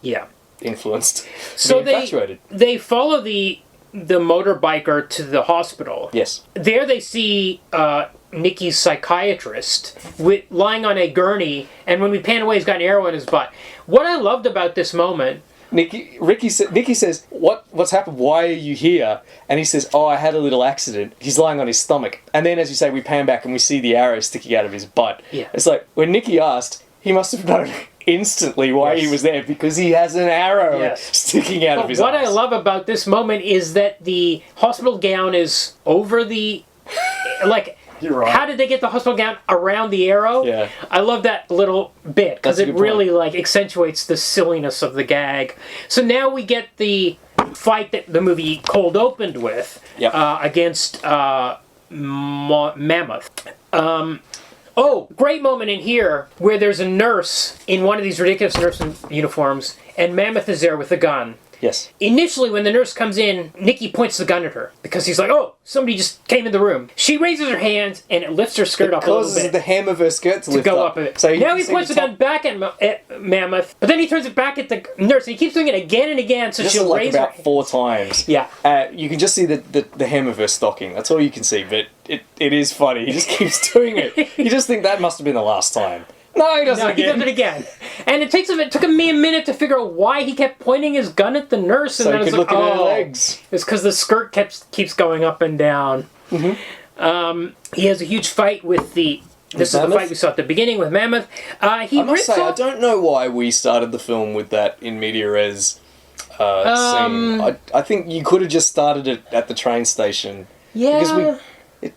influenced. So they follow the motorbiker to the hospital. Yes. There they see Nicky's psychiatrist lying on a gurney, and when we pan away, he's got an arrow in his butt. What I loved about this moment... Nicky says, what's happened? Why are you here? And he says, oh, I had a little accident. He's lying on his stomach. And then, as you say, we pan back and we see the arrow sticking out of his butt. Yeah. It's like, when Nicky asked, he must have known instantly why he was there, because he has an arrow sticking out of his What ass. I love about this moment is that the hospital gown is over the... like... You're right. How did they get the hospital gown around the arrow? Yeah. I love that little bit, because it really accentuates the silliness of the gag. So now we get the fight that the movie cold opened with against Mammoth. Great moment in here where there's a nurse in one of these ridiculous nursing uniforms, and Mammoth is there with a gun. Yes. Initially, when the nurse comes in, Nicky points the gun at her because he's like, oh, somebody just came in the room. She raises her hands and it lifts her skirt up a little bit. Causes the hem of her skirt to go up a bit. So now he points the gun back at Mammoth, but then he turns it back at the nurse, and he keeps doing it again and again, so she'll raise her... about 4 times. Yeah. You can just see the hem of her stocking. That's all you can see, but it is funny. He just keeps doing it. You just think that must have been the last time. No, he does it again. He does it again. And it took me a minute to figure out why he kept pointing his gun at the nurse. And so then he could look at her legs. It's because the skirt keeps going up and down. Mm-hmm. He has a huge fight with the... This is the fight we saw at the beginning with Mammoth. I must say, I don't know why we started the film with that in media res scene. I think you could have just started it at the train station. Yeah. Because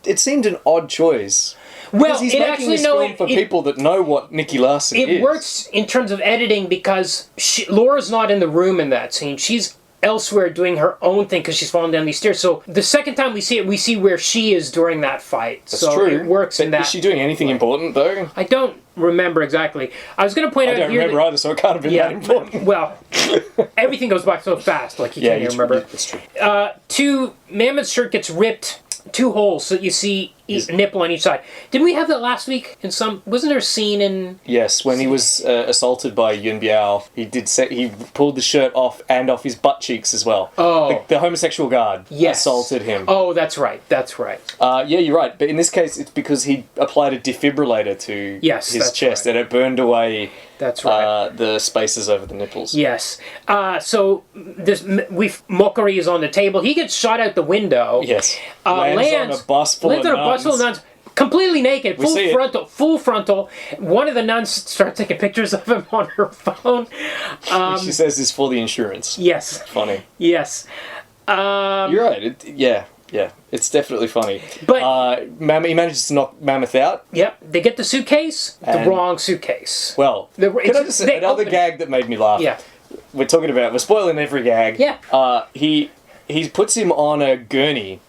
it seemed an odd choice. Well, because he's making this film for people that know what Nicky Larson is. It works in terms of editing because Laura's not in the room in that scene. She's elsewhere doing her own thing because she's falling down these stairs. So the second time we see where she is during that fight. That's so true. It works in that. Is she doing anything important, though? I don't remember exactly. I was going to point out here... I don't remember either, so it can't have been that important. Well, everything goes by so fast, like you can't even remember. That's true. Mammoth's shirt gets ripped... 2 holes so you see each nipple on each side. Didn't we have that last week in some... Wasn't there a scene in... Yes, when he was assaulted by Yun Biao, he pulled the shirt off and off his butt cheeks as well. Oh. The homosexual guard assaulted him. Oh, that's right. Yeah, you're right. But in this case, it's because he applied a defibrillator to his chest and it burned away... That's right. The spaces over the nipples. Yes. So Mokari is on the table. He gets shot out the window. Lands on a bus full of nuns. Completely naked, full frontal. One of the nuns starts taking pictures of him on her phone. Which she says is for the insurance. Yes. Funny. Yes. You're right. Yeah, it's definitely funny. But he manages to knock Mammoth out. Yep, they get the suitcase, the wrong suitcase. Well, can I just say another gag that made me laugh? Yeah. We're spoiling every gag. Yeah. He puts him on a gurney.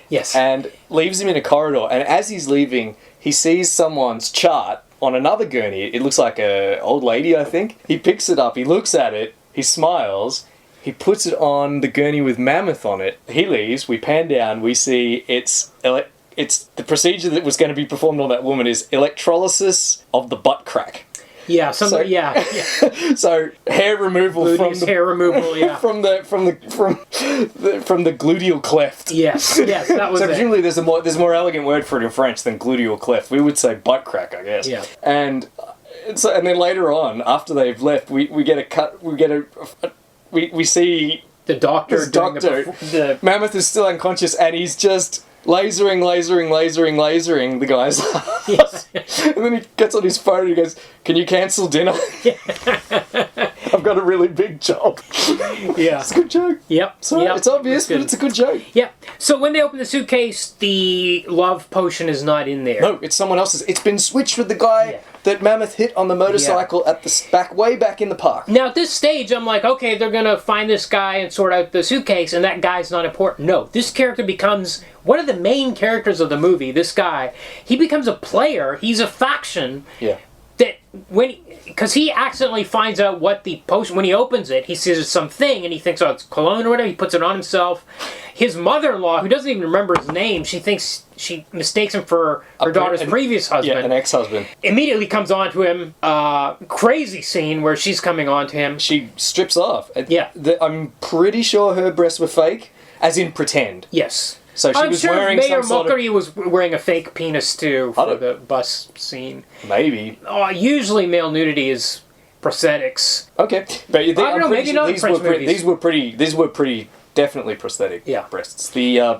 Yes. And leaves him in a corridor. And as he's leaving, he sees someone's chart on another gurney. It looks like an old lady, I think. He picks it up, he looks at it, he smiles. He puts it on the gurney with Mammoth on it. He leaves. We pan down. We see it's the procedure that was going to be performed on that woman is electrolysis of the butt crack. Yeah. So hair removal from the gluteal cleft. Yes, that was so presumably there's a more elegant word for it in French than gluteal cleft. We would say butt crack, I guess. Yeah. And then later on, after they've left, we get a cut. We see the doctor. The Mammoth is still unconscious, and he's just lasering the guy's ass. Yes. And then he gets on his phone and he goes, "Can you cancel dinner? I've got a really big job." Yeah. It's a good joke. Yep. It's obvious, but it's a good joke. Yep. So when they open the suitcase, the love potion is not in there. No, it's someone else's. It's been switched with the guy that Mammoth hit on the motorcycle at the way back in the park. Now at this stage, I'm like, okay, they're gonna find this guy and sort out the suitcase, and that guy's not important. No, this character becomes one of the main characters of the movie. This guy, he becomes a player. He's a faction. Yeah. That because he accidentally finds out what the potion, when he opens it, he sees something and he thinks, oh, it's cologne or whatever, he puts it on himself. His mother-in-law, who doesn't even remember his name, she mistakes him for her daughter's previous husband. Yeah, an ex-husband. Immediately comes on to him. Crazy scene where she's coming on to him. She strips off. Yeah. I'm pretty sure her breasts were fake, as in pretend. Yes. So she was wearing Mayor some sort of... Mulcahy was wearing a fake penis too for the bus scene. Maybe. Usually male nudity is prosthetics. Okay. But I don't know, maybe not in French movies. These were pretty definitely prosthetic breasts. The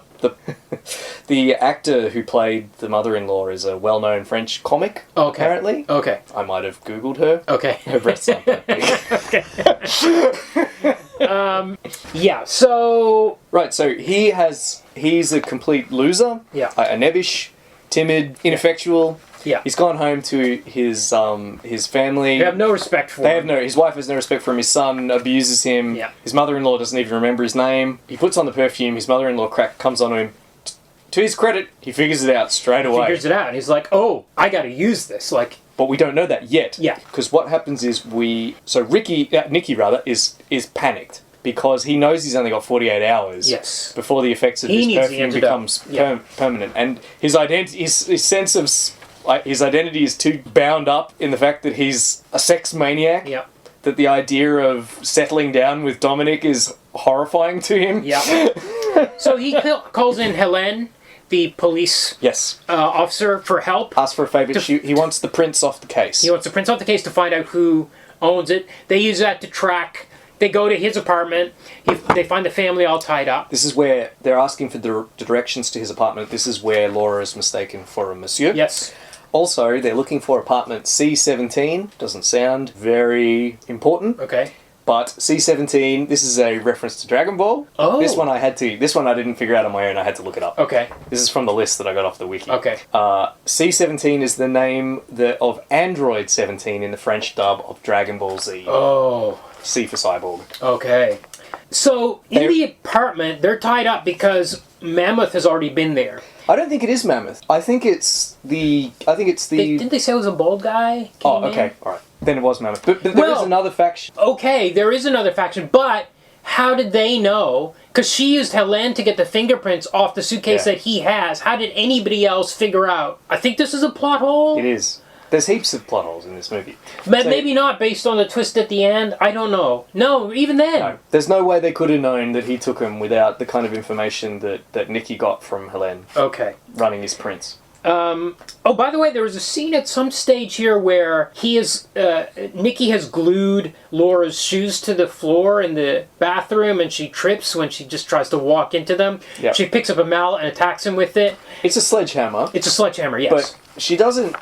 actor who played the mother-in-law is a well-known French comic, apparently. Okay. I might have Googled her. Okay. Her breasts aren't that big. So... Right, so he's a complete loser. Yeah. A nebbish, timid, ineffectual. Yeah. He's gone home to his family. They have no respect for him. His wife has no respect for him. His son abuses him. Yeah. His mother-in-law doesn't even remember his name. He puts on the perfume. His mother-in-law comes on him. To his credit, he figures it out straight away. Figures it out. And he's like, oh, I got to use this. Like, but we don't know that yet. Yeah. Because what happens is Nicky is panicked. Because he knows he's only got 48 hours before the effects of this perfume becomes permanent. And his identity is too bound up in the fact that he's a sex maniac. Yeah. That the idea of settling down with Dominic is horrifying to him. Yeah. So he calls in Helene, the police officer, for help. Asks for a favour. He wants the prints off the case. He wants the prints off the case to find out who owns it. They use that to track... They go to his apartment. They find the family all tied up. This is where they're asking for the directions to his apartment. This is where Laura is mistaken for a monsieur. Yes. Also, they're looking for apartment C17. Doesn't sound very important. Okay. But C17, this is a reference to Dragon Ball. Oh. This one I didn't figure out on my own. I had to look it up. Okay. This is from the list that I got off the wiki. Okay. C17 is the name of Android 17 in the French dub of Dragon Ball Z. Oh. C for Cyborg. Okay. So, in the apartment, they're tied up because Mammoth has already been there. I don't think it is Mammoth. I think it's the... Didn't they say it was a bald guy? Okay. Alright. Then it was Mammoth. But there is another faction. Okay, there is another faction, but how did they know? Because she used Helene to get the fingerprints off the suitcase that he has. How did anybody else figure out? I think this is a plot hole. It is. There's heaps of plot holes in this movie. But maybe not based on the twist at the end. I don't know. No, even then. No. There's no way they could have known that he took him without the kind of information that Nicky got from Helene. Okay. Running his prints. By the way, there was a scene at some stage here where Nicky has glued Laura's shoes to the floor in the bathroom and she trips when she just tries to walk into them. Yep. She picks up a mallet and attacks him with it. It's a sledgehammer. It's a sledgehammer, yes. But she doesn't...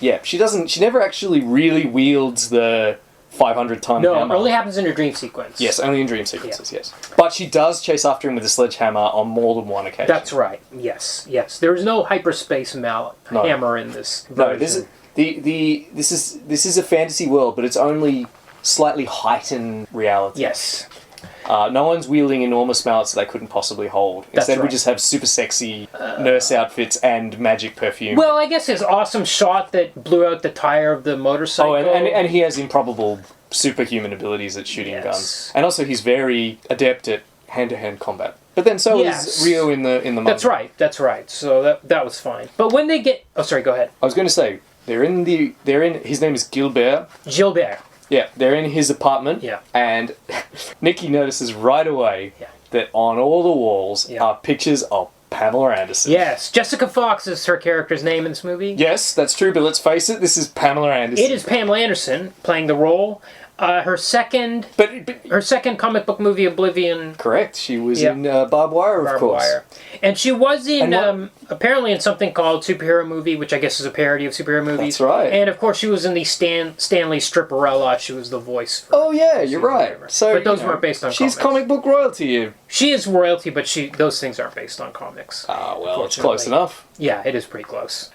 Yeah, she never actually really wields the 500-ton hammer. No, it only happens in her dream sequence. Yes, only in dream sequences, yes. But she does chase after him with a sledgehammer on more than one occasion. That's right, yes. There is no hyperspace hammer in this version. No, this is a fantasy world, but it's only slightly heightened reality. Yes. No one's wielding enormous mallets that they couldn't possibly hold. Instead, we just have super sexy nurse outfits and magic perfume. Well, I guess his awesome shot that blew out the tire of the motorcycle. Oh, and he has improbable superhuman abilities at shooting guns. And also, he's very adept at hand-to-hand combat. But then so is Rio in the Manga. That's right. So that was fine. But when they get... Oh, sorry, go ahead. I was going to say, his name is Gilbert. Gilbert. Yeah, they're in his apartment. Yeah. And Nicky notices right away that on all the walls are pictures of Pamela Anderson. Yes, Jessica Fox is her character's name in this movie. Yes, that's true, but let's face it, this is Pamela Anderson. It is Pamela Anderson playing the role. Her second comic book movie, Oblivion. Correct. She was in Barbed Wire, of course. Wire. And she was in, apparently in something called Superhero Movie, which I guess is a parody of superhero movies. That's right. And of course she was in the Stanley Stripperella. She was the voice for you're right. So, but those weren't based on she's comics. Comic book royalty. She is royalty, but those things aren't based on comics. Well, it's close enough. Yeah, it is pretty close.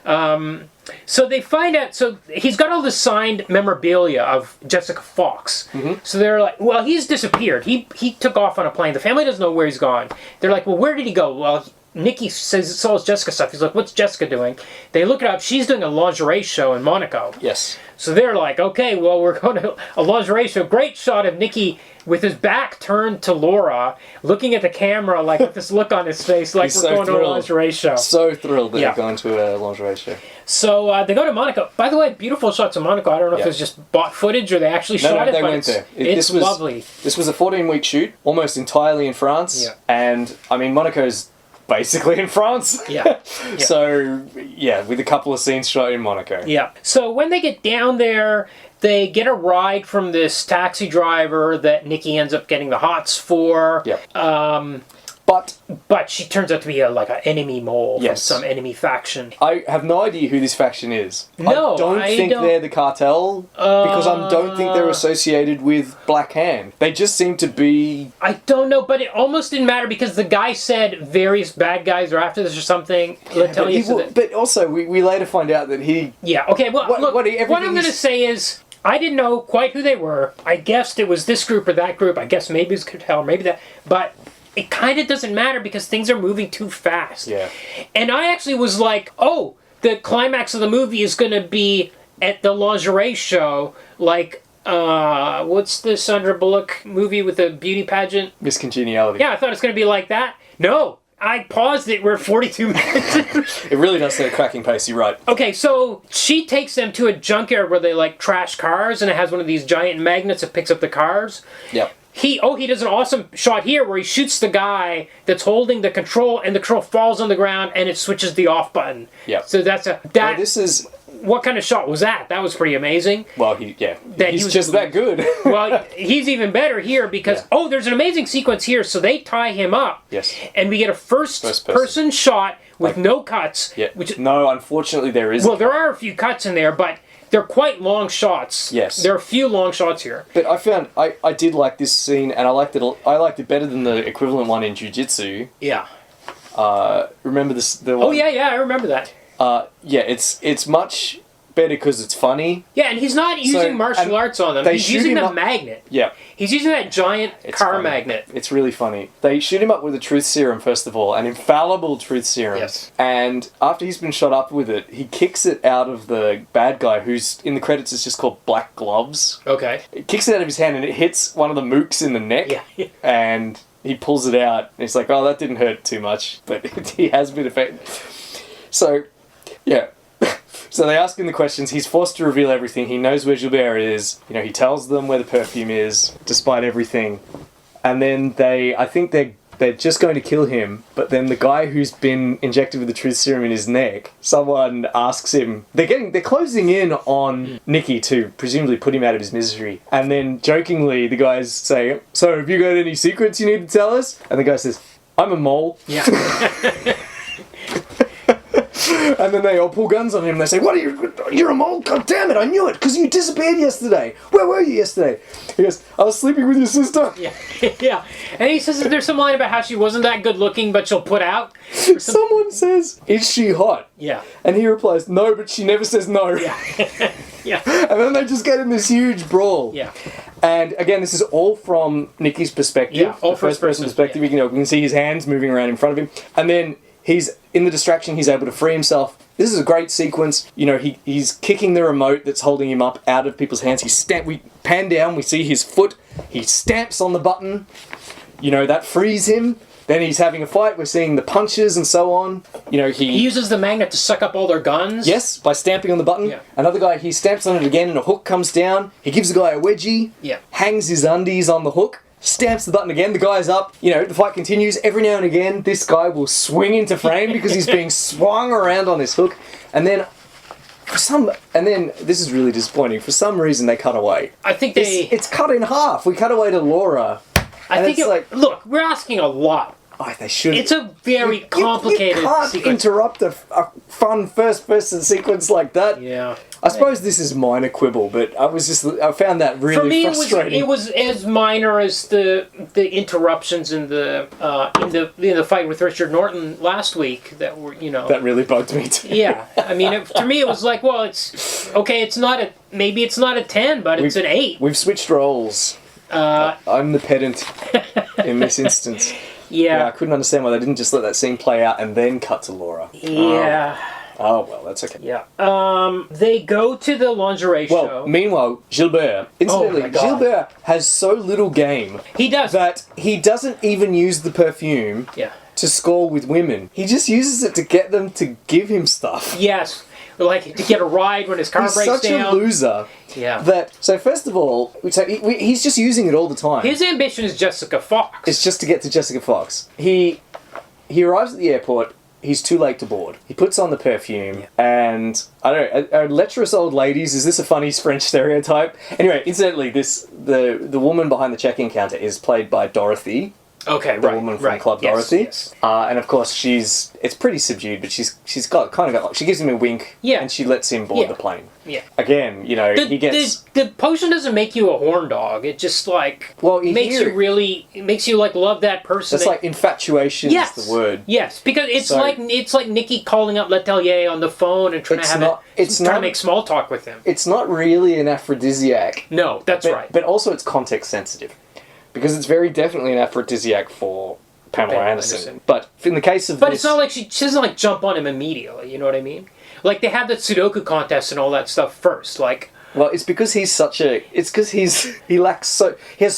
So they find out, so he's got all the signed memorabilia of Jessica Fox. Mm-hmm. So they're like, well, he's disappeared. He took off on a plane. The family doesn't know where he's gone. They're like, well, where did he go? Well, Nicky saws Jessica stuff. He's like, what's Jessica doing? They look it up. She's doing a lingerie show in Monaco. Yes. So they're like, okay, well, we're going to a lingerie show. Great shot of Nicky with his back turned to Laura, looking at the camera, like with this look on his face, like we're going to a lingerie show. So thrilled that they're going to a lingerie show. So they go to Monaco. By the way, beautiful shots of Monaco. I don't know if it's just bought footage or they actually shot it, they but went there. It's lovely. This was a 14-week shoot, almost entirely in France. Yeah. And, I mean, Monaco's basically in France. Yeah. So, yeah, with a couple of scenes shot in Monaco. Yeah. So when they get down there, they get a ride from this taxi driver that Nicky ends up getting the hots for. Yep. But she turns out to be like an enemy mole from some enemy faction. I have no idea who this faction is. No, I don't think they're the cartel because I don't think they're associated with Black Hand. They just seem to be... I don't know, but it almost didn't matter because the guy said various bad guys are after this or something. But also, we later find out that he... Yeah, okay, well, look, what I'm going to say is... I didn't know quite who they were. I guessed it was this group or that group. I guess maybe it was cartel or maybe that. But it kind of doesn't matter because things are moving too fast. Yeah. And I actually was like, oh, the climax of the movie is going to be at the lingerie show. Like, what's the Sandra Bullock movie with the beauty pageant? Miss Congeniality. Yeah, I thought it was going to be like that. No. I paused it. We're 42 minutes. It really does say cracking pace, you're right. Okay, so she takes them to a junkyard where they like trash cars, and it has one of these giant magnets that picks up the cars. Yep. He does an awesome shot here where he shoots the guy that's holding the control, and the control falls on the ground, and it switches the off button. Yep. So this is... What kind of shot was that? That was pretty amazing. Well, he's just that good. Well, he's even better here because, there's an amazing sequence here. So they tie him up. Yes. And we get a first person shot with no cuts. Yeah. No, unfortunately there isn't. Well, there are a few cuts in there, but they're quite long shots. Yes. There are a few long shots here. But I found, I did like this scene, and I liked it better than the equivalent one in Jiu-Jitsu. Yeah. Remember this? The one? Oh, yeah, I remember that. It's much better because it's funny. Yeah, and he's not using martial arts on them. He's using the magnet. Yeah. He's using that giant car funny. Magnet. It's really funny. They shoot him up with a truth serum, first of all, an infallible truth serum. Yes. And after he's been shot up with it, he kicks it out of the bad guy, who's in the credits is just called Black Gloves. Okay. It kicks it out of his hand and it hits one of the mooks in the neck. Yeah. And he pulls it out. And he's like, oh, that didn't hurt too much. But he has been affected. So... yeah. So they ask him the questions. He's forced to reveal everything. He knows where Gilbert is. You know, he tells them where the perfume is, despite everything. And then I think they're just going to kill him. But then the guy who's been injected with the truth serum in his neck, someone asks him. They're closing in on Nicky to presumably put him out of his misery. And then jokingly, the guys say, "So, have you got any secrets you need to tell us?" And the guy says, "I'm a mole." Yeah. And then they all pull guns on him and they say, "What are you? You're a mole? God damn it, I knew it, because you disappeared yesterday. Where were you yesterday?" He goes, "I was sleeping with your sister." Yeah. Yeah. And he says that there's some line about how she wasn't that good looking, but she'll put out. Someone says, "Is she hot?" Yeah. And he replies, "No, but she never says no." Yeah. Yeah. And then they just get in this huge brawl. Yeah. And again, this is all from Nicky's perspective. Yeah, all first person perspective. Yeah. You can see his hands moving around in front of him. And then he's in the distraction, he's able to free himself. This is a great sequence. You know, he's kicking the remote that's holding him up out of people's hands. We pan down, we see his foot. He stamps on the button. You know, that frees him. Then he's having a fight. We're seeing the punches and so on. You know, he uses the magnet to suck up all their guns. Yes, by stamping on the button. Yeah. Another guy, he stamps on it again and a hook comes down. He gives the guy a wedgie. Yeah. Hangs his undies on the hook. Stamps the button again, the guy's up, you know, the fight continues. Every now and again, this guy will swing into frame because he's being swung around on this hook. And then, this is really disappointing, for some reason they cut away. I think it's cut in half. We cut away to Laura. Look, we're asking a lot. Oh, they should. It's a very complicated You can't sequence. interrupt a fun first-person sequence like that. Yeah. I suppose this is minor quibble, but I found that really For me, frustrating. it was as minor as the interruptions in the fight with Richard Norton last week that were, you know. That really bugged me too. Yeah, I mean, to me it was like, well, it's okay. It's not a 10, but it's an 8. We've switched roles. I'm the pedant in this instance. Yeah. I couldn't understand why they didn't just let that scene play out and then cut to Laura. Yeah. Oh, well, that's okay. Yeah. They go to the lingerie show. Well, meanwhile, Gilbert, incidentally, my God. Gilbert has so little game. He does. That he doesn't even use the perfume to score with women. He just uses it to get them to give him stuff. Yes. Like, to get a ride when his car breaks down. He's such a loser. Yeah. So first of all, he's just using it all the time. His ambition is Jessica Fox. It's just to get to Jessica Fox. He arrives at the airport. He's too late to board. He puts on the perfume, and I don't know. Are lecherous old ladies? Is this a funny French stereotype? Anyway, incidentally, the woman behind the check-in counter is played by Dorothy. Okay, the woman from Club Dorothy. Yes. And of course, it's pretty subdued, but she's got she gives him a wink, and she lets him board the plane. Yeah. Again, he gets... The potion doesn't make you a horn dog. It just, makes you, love that person. That's infatuation is the word. Yes, because it's like Nicky calling up Letelier on the phone and trying to make small talk with him. It's not really an aphrodisiac. No, that's right. But also it's context sensitive. Because it's very definitely an aphrodisiac for Pamela Anderson. But in the case of it's not like she doesn't jump on him immediately, you know what I mean? Like, they have the Sudoku contest and all that stuff first, Well, it's because he has so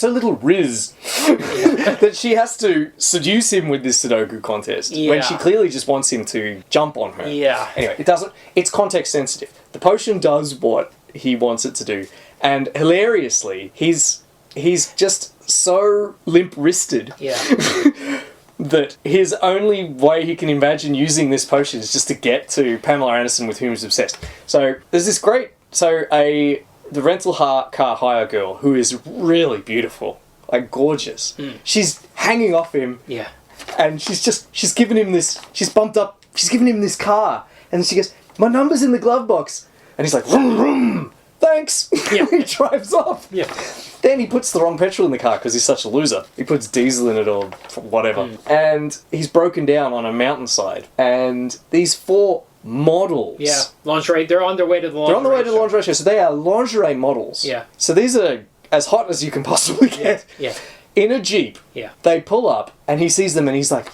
little riz that she has to seduce him with this Sudoku contest when she clearly just wants him to jump on her. Yeah. Anyway, it's context sensitive. The potion does what he wants it to do. And hilariously, he's just so limp-wristed that his only way he can imagine using this potion is just to get to Pamela Anderson, with whom he's obsessed. So there's this great... the rental car hire girl, who is really beautiful, gorgeous. She's hanging off him. Yeah. And she's given him this... She's given him this car. And she goes, "My number's in the glove box." And he's like, "Vroom, vroom. Thanks." Yeah. He drives off. Yeah. Then he puts the wrong petrol in the car because he's such a loser. He puts diesel in it or whatever. And he's broken down on a mountainside. And these 4 models... Yeah, lingerie. They're on their way to the lingerie They're on the way to the lingerie show. So they are lingerie models. Yeah. So these are as hot as you can possibly get. Yeah. In a Jeep. Yeah. They pull up and he sees them and he's like,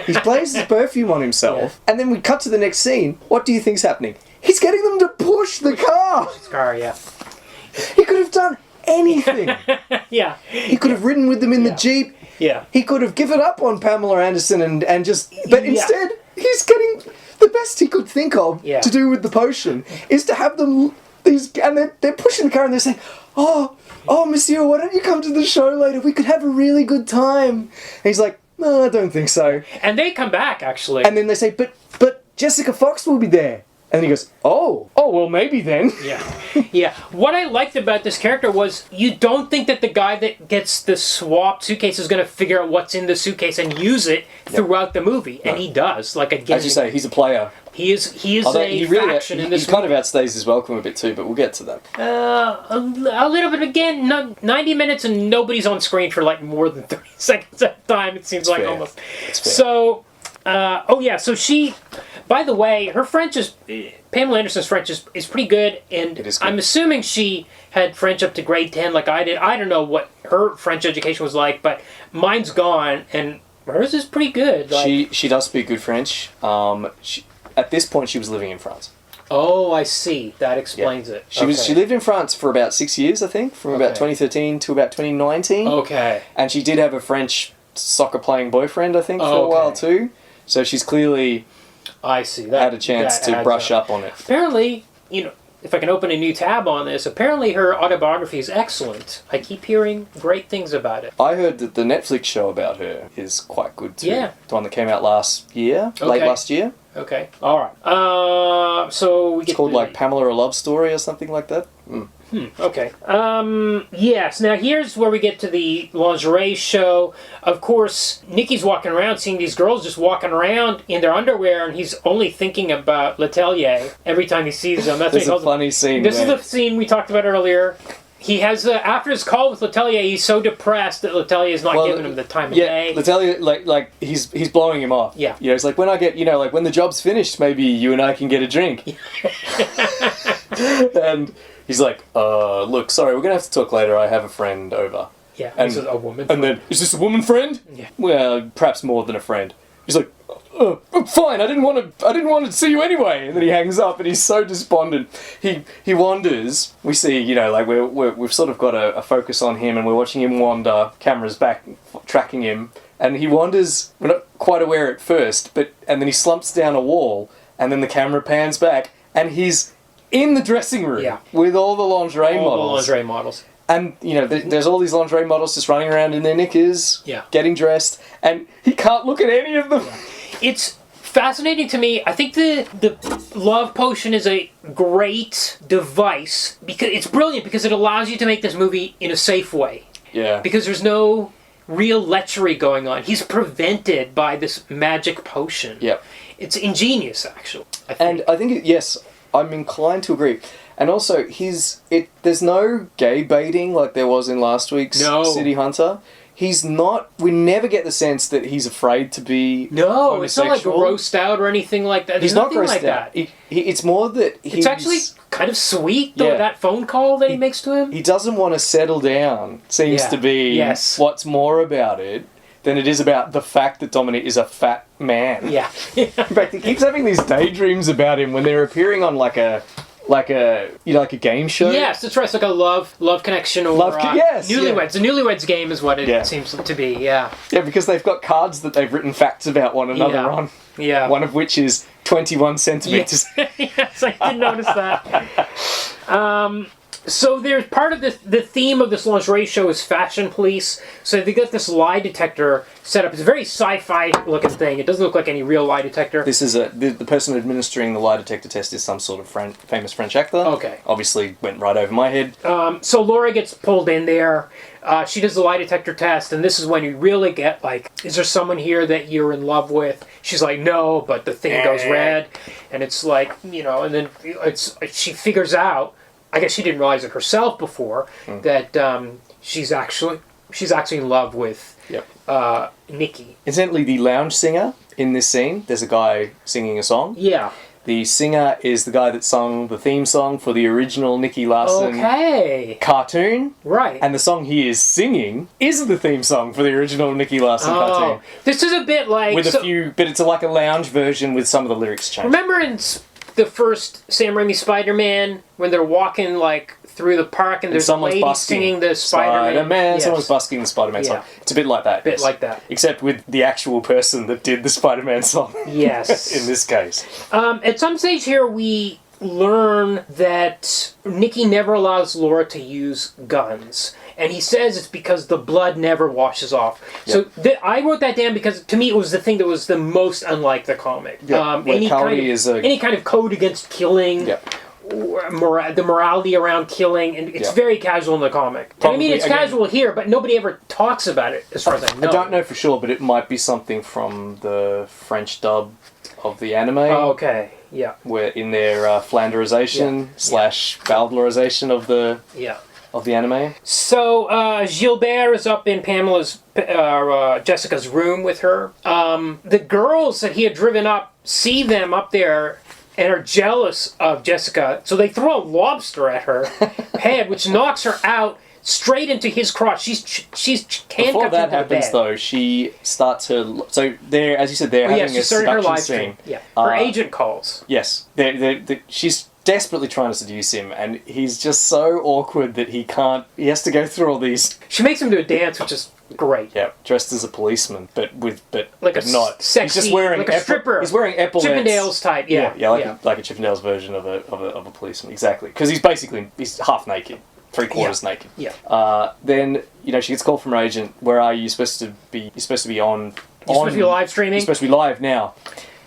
he plays his perfume on himself. And then we cut to the next scene. What do you think's happening? He's getting them to push the car. He could have done anything. Yeah. He could have ridden with them in the Jeep. Yeah. He could have given up on Pamela Anderson and just... But instead, he's getting... The best he could think of to do with the potion is to have them... And they're pushing the car and they're saying, Oh, monsieur, why don't you come to the show later? We could have a really good time. And he's like, "No, I don't think so." And they come back, actually. And then they say, but Jessica Fox will be there. And he goes, oh, well, maybe then. Yeah. What I liked about this character was you don't think that the guy that gets the swapped suitcase is going to figure out what's in the suitcase and use it throughout the movie. And he does. Again, as you say, he's a player. He is a faction in this movie. He kind of outstays his welcome a bit too, but we'll get to that. A little bit again. 90 minutes and nobody's on screen for more than 30 seconds at a time. It seems like almost. It's fair. So, so she... By the way, her French is... Pamela Anderson's French is pretty good, and it is good. I'm assuming she had French up to grade 10 like I did. I don't know what her French education was like, but mine's gone, and hers is pretty good. She does speak good French. At this point, she was living in France. Oh, I see. That explains it. She lived in France for about 6 years, I think, from about 2013 to about 2019. Okay. And she did have a French soccer-playing boyfriend, I think, for a while too. So she's clearly... I see. Had a chance to brush up on it. Apparently, if I can open a new tab on this, apparently her autobiography is excellent. I keep hearing great things about it. I heard that the Netflix show about her is quite good too. Yeah. The one that came out last year, late last year. Okay. All right. So we get... It's called Pamela a Love Story or something like that. Okay. Yes. Now here's where we get to the lingerie show. Of course, Nicky's walking around seeing these girls just walking around in their underwear, and he's only thinking about Letelier every time he sees them. That's There's a funny scene. This is the scene we talked about earlier. He has after his call with Letelier, he's so depressed that Letelier is not giving him the time of day. Letelier, he's blowing him off. Yeah. He's like, when I get, when the job's finished, maybe you and I can get a drink. And he's like, look, sorry, we're going to have to talk later. I have a friend over. Yeah, and this is a woman. And then, is this a woman friend? Yeah. Well, perhaps more than a friend. He's like, oh, fine. I didn't want to see you anyway. And then he hangs up, and he's so despondent. He wanders. We see, like we've sort of got a focus on him, and we're watching him wander. Camera's back, tracking him, and he wanders. We're not quite aware at first, and then he slumps down a wall, and then the camera pans back, and he's in the dressing room with all the lingerie models. And, there's all these lingerie models just running around in their knickers, getting dressed, and he can't look at any of them. Yeah. It's fascinating to me. I think the love potion is a great device, because it's brilliant, because it allows you to make this movie in a safe way. Yeah. Because there's no real lechery going on. He's prevented by this magic potion. Yeah. It's ingenious, actually. I think, yes, I'm inclined to agree. And also, there's no gay baiting like there was in last week's Ciity Hunter. He's not... We never get the sense that he's afraid to be homosexual. It's not like grossed out or anything like that. He's not grossed out. It's more that he's... It's actually kind of sweet, though, that phone call that he makes to him. He doesn't want to settle down, seems to be what's more about it than it is about the fact that Dominic is a fat man. Yeah. In fact, he keeps having these daydreams about him when they're appearing on like a game show. Yes, that's right. It's like a love connection or yes, Newlyweds. The Newlyweds game is what it seems to be. Yeah. Yeah, because they've got cards that they've written facts about one another on. Yeah. One of which is 21 centimeters. Yes, I did notice that. So there's part of the theme of this lingerie show is fashion police. So they got this lie detector set up. It's a very sci-fi looking thing. It doesn't look like any real lie detector. This is the person administering the lie detector test is some sort of famous French actor. Okay. Obviously went right over my head. So Laura gets pulled in there. She does the lie detector test, and this is when you really get like, is there someone here that you're in love with? She's like, no, but the thing goes red, and it's like, and then she figures out. I guess she didn't realize it herself before that she's actually in love with Nicky. Incidentally, the lounge singer in this scene, there's a guy singing a song. Yeah. The singer is the guy that sung the theme song for the original Nicky Larson cartoon. Right. And the song he is singing is the theme song for the original Nicky Larson cartoon. This is a bit like... But it's like a lounge version with some of the lyrics changed. Remember in the first Sam Raimi Spider-Man, when they're walking like through the park and there's a lady singing the Spider-Man? Yes. Someone's busking the Spider-Man song. It's a bit like that. Like that. Except with the actual person that did the Spider-Man song. Yes. In this case. At some stage here, we learn that Nicky never allows Laura to use guns. And he says it's because the blood never washes off. Yep. So I wrote that down because to me it was the thing that was the most unlike the comic. Yep. Any kind of code against killing, or the morality around killing, and it's very casual in the comic. Probably, I mean, it's casual here, but nobody ever talks about it as far as I know. I don't know for sure, but it might be something from the French dub of the anime. Oh, okay. Yeah. Where in their Flanderization / Baldlerization of the anime. So Gilbert is up in Jessica's room with her. The girls that he had driven up see them up there and are jealous of Jessica, so they throw a lobster at her head, which knocks her out straight into his crotch. She's handcuffed Before that into happens, the bed. though, she starts her... So, they're, as you said, they're having a seduction scene. Yeah. Her agent calls. Yes. She's desperately trying to seduce him, and he's just so awkward that he can't... He has to go through all these... She makes him do a dance, which is great. Yeah, dressed as a policeman, but not sexy, he's just wearing like a stripper. He's wearing epaulets. Chippendales type, like a Chippendales version of a policeman, exactly. Because he's half naked, 3/4 naked. Yeah. Then she gets called from her agent. Where are you supposed to be? You're supposed to be on. You're supposed to be live streaming. You're supposed to be live now.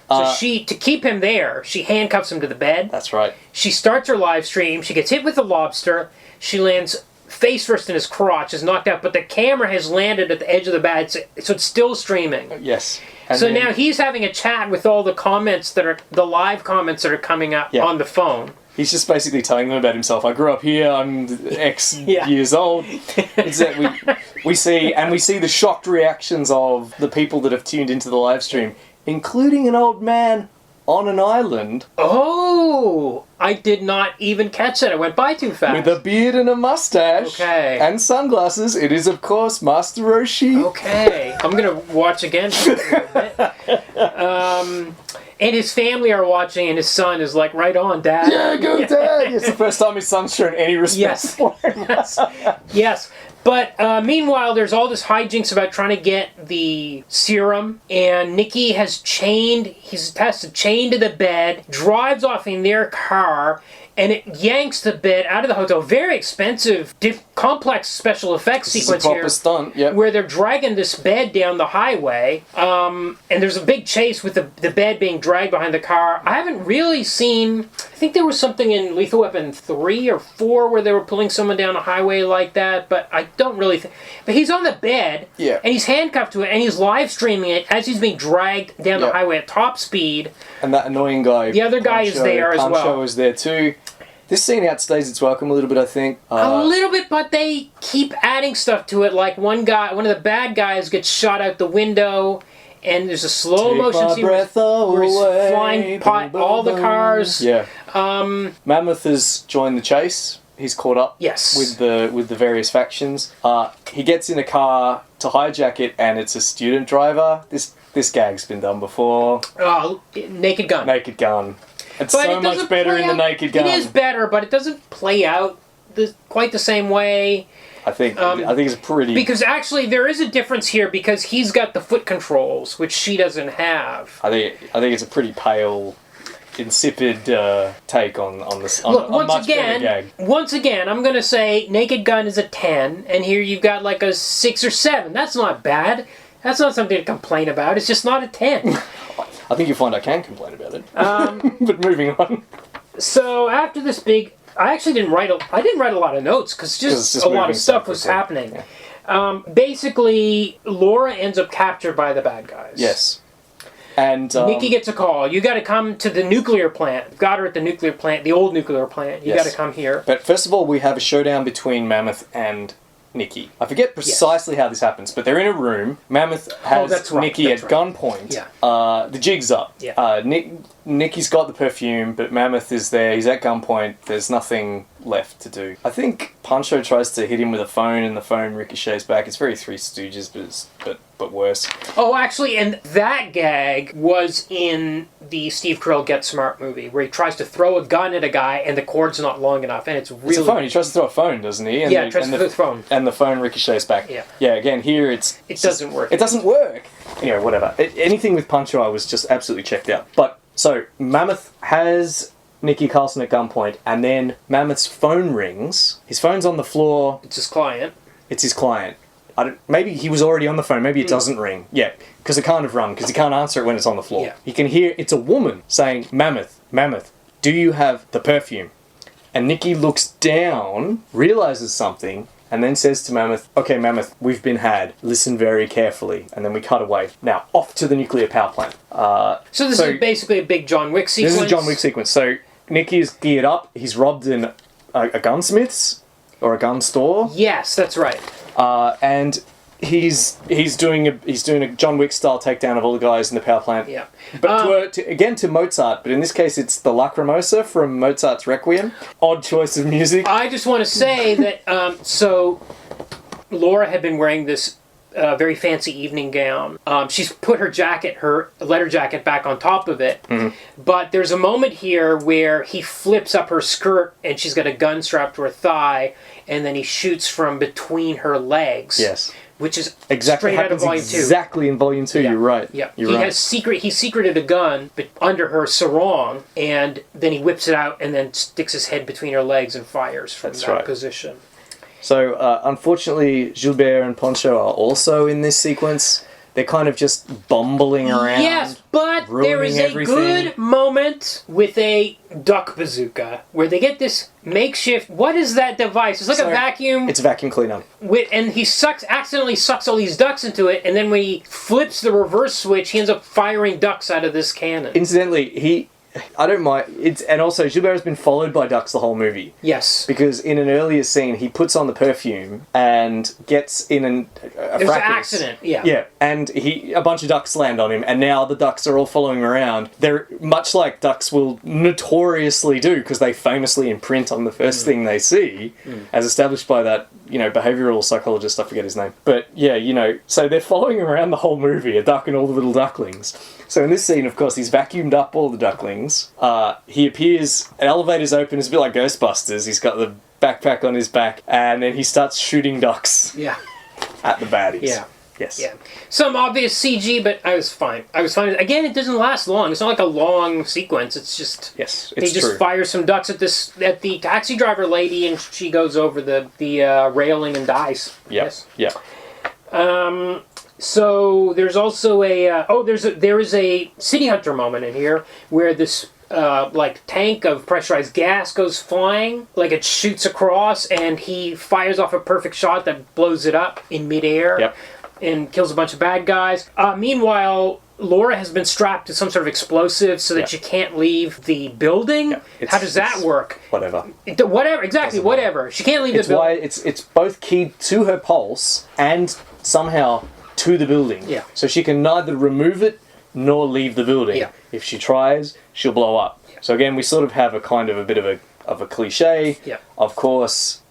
So to keep him there, she handcuffs him to the bed. That's right. She starts her live stream. She gets hit with the lobster. She lands face first in his crotch, is knocked out, but the camera has landed at the edge of the bed, so it's still streaming. Yes. And so now he's having a chat with all the comments the live comments that are coming up on the phone. He's just basically telling them about himself. I grew up here. I'm X years old. It's that we see the shocked reactions of the people that have tuned into the live stream, including an old man on an island. Oh, I did not even catch that. It went by too fast. With a beard and a mustache. Okay. And sunglasses. It is, of course, Master Roshi. Okay. I'm going to watch again for a little bit. And his family are watching, and his son is like, right on, Dad. Yeah, go Dad! It's the first time his son's shown any respect for him. Yes. But meanwhile, there's all this hijinks about trying to get the serum, and Nicky has attached a chain to the bed, drives off in their car, and it yanks the bed out of the hotel. Very expensive, complex special effects sequence here. Stunt, yep. Where they're dragging this bed down the highway, and there's a big chase with the bed being dragged behind the car. I haven't really seen... I think there was something in Lethal Weapon 3 or 4 where they were pulling someone down a highway like that, but I don't really think... But he's on the bed, yeah, and he's handcuffed to it, and he's live streaming it as he's being dragged down the highway at top speed. And that annoying guy... The other guy is there as well. Pancho is there too. This scene outstays its welcome a little bit, I think. A little bit, but they keep adding stuff to it. Like one of the bad guys gets shot out the window, and there's a slow motion scene where he's flying all the cars. Yeah. Mammoth has joined the chase. He's caught up with the various factions. He gets in a car to hijack it, and it's a student driver. This gag's been done before. Naked Gun. Naked Gun. It's so much better in the Naked Gun. It is better, but it doesn't play out quite the same way. I think it's pretty... Because actually there is a difference here because he's got the foot controls, which she doesn't have. I think it's a pretty pale, insipid take on this. Look, once again, I'm going to say Naked Gun is a 10, and here you've got like a 6 or 7. That's not bad. That's not something to complain about. It's just not a 10. I think you'll find I can complain about it. But moving on. So after this big... I actually didn't write a lot of notes because just a lot of stuff was happening. Yeah. Basically, Laura ends up captured by the bad guys. Yes. And Nicky gets a call. You got to come to the nuclear plant. Got her at the nuclear plant, the old nuclear plant. You got to come here. But first of all, we have a showdown between Mammoth and Nicky. I forget precisely how this happens, but they're in a room. Mammoth has Nicky at gunpoint. Yeah. The jig's up. Yeah. Nicky's got the perfume, but Mammoth is there. He's at gunpoint. There's nothing left to do. I think Pancho tries to hit him with a phone, and the phone ricochets back. It's very Three Stooges, but worse. Oh, actually, and that gag was in the Steve Carell Get Smart movie, where he tries to throw a gun at a guy, and the cord's not long enough, and it's really... It's a phone. He tries to throw a phone, doesn't he? And he tries to throw the phone. And the phone ricochets back. Yeah. Yeah, again, here it doesn't work. It doesn't work. Anyway, whatever. Anything with Pancho, I was just absolutely checked out. But, so, Mammoth has Nicky Carlson at gunpoint, and then Mammoth's phone rings. His phone's on the floor. It's his client. It's his client. Maybe he was already on the phone. Maybe it doesn't ring. Yeah, because it can't have rung, because he can't answer it when it's on the floor. Yeah. He can hear it's a woman saying, Mammoth, do you have the perfume? And Nicky looks down, realizes something, and then says to Mammoth, okay, Mammoth, we've been had. Listen very carefully. And then we cut away. Now, off to the nuclear power plant. So this is basically a big John Wick sequence? This is a John Wick sequence. So Nicky is geared up. He's robbed in a gunsmith's or a gun store. Yes, that's right. And he's doing a John Wick style takedown of all the guys in the power plant. Yeah. But to Mozart, but in this case it's the Lacrimosa from Mozart's Requiem. Odd choice of music. I just want to say that so Laura had been wearing this very fancy evening gown. She's put her letter jacket back on top of it. Mm-hmm. But there's a moment here where he flips up her skirt and she's got a gun strapped to her thigh, and then he shoots from between her legs. Yes. Which is straight out of Volume 2. Exactly in Volume 2, yeah. You're right. Yeah. He secreted a gun under her sarong, and then he whips it out and then sticks his head between her legs and fires from that position. So, unfortunately, Gilbert and Poncho are also in this sequence. They're kind of just bumbling around. Yes, but there is a good moment with a duck bazooka where they get this makeshift... What is that device? It's like a vacuum. It's a vacuum cleaner. And he accidentally sucks all these ducks into it, and then when he flips the reverse switch, he ends up firing ducks out of this cannon. Incidentally, I don't mind. And also, Gilbert has been followed by ducks the whole movie. Yes. Because in an earlier scene, he puts on the perfume and gets in a There's an accident, yeah. Yeah, and a bunch of ducks land on him, and now the ducks are all following him around. They're much like ducks will notoriously do, because they famously imprint on the first thing they see, as established by that, behavioural psychologist, I forget his name. But yeah, so they're following him around the whole movie, a duck and all the little ducklings. So in this scene, of course, he's vacuumed up all the ducklings. He appears, an elevator's open, it's a bit like Ghostbusters. He's got the backpack on his back, and then he starts shooting ducks at the baddies. Yeah. Yes. Yeah. Some obvious CG, but I was fine. Again, it doesn't last long. It's not like a long sequence. It's just... Yes, it's true. They just fire some ducks at the taxi driver lady, and she goes over the railing and dies. Yes. Yeah. So there's also there is a Ciity Hunter moment in here where this tank of pressurized gas goes flying, like it shoots across, and he fires off a perfect shot that blows it up in midair. Yep. And kills a bunch of bad guys. Meanwhile, Laura has been strapped to some sort of explosive so that she can't leave the building. Yeah. How does that work? Whatever. Whatever. She can't leave the building. It's both keyed to her pulse and somehow to the building. Yeah. So she can neither remove it nor leave the building. Yeah. If she tries, she'll blow up. Yeah. So again, we sort of have a kind of a bit of a cliche. Yeah. Of course,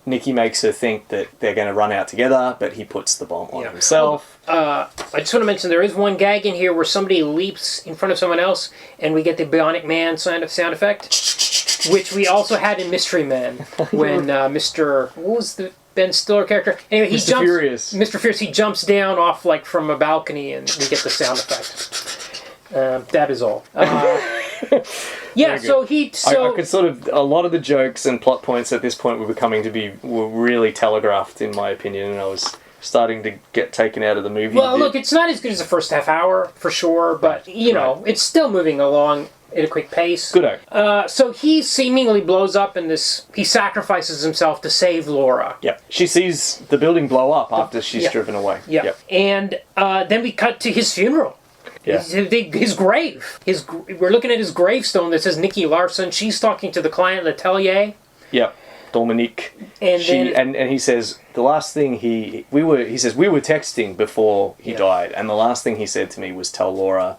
Nicky makes her think that they're going to run out together, but he puts the bomb on himself. I just want to mention there is one gag in here where somebody leaps in front of someone else, and we get the Bionic Man sound effect, which we also had in Mystery Men when what was the Ben Stiller character? Anyway, he jumps. Furious. Mr. Furious. He jumps down off from a balcony, and we get the sound effect. That is all. Yeah, I could sort of... A lot of the jokes and plot points at this point were really telegraphed, in my opinion, and I was starting to get taken out of the movie. Well, look, it's not as good as the first half hour, for sure, but, it's still moving along at a quick pace. Good. So he seemingly blows up in this... He sacrifices himself to save Laura. Yeah. She sees the building blow up after she's driven away. Yeah. Yep. And then we cut to his funeral. Yeah. His grave. We're looking at his gravestone that says Nicky Larson. She's talking to the client, Letelier. Yep. Dominique. And he says the last thing we were texting before he died, and the last thing he said to me was tell Laura,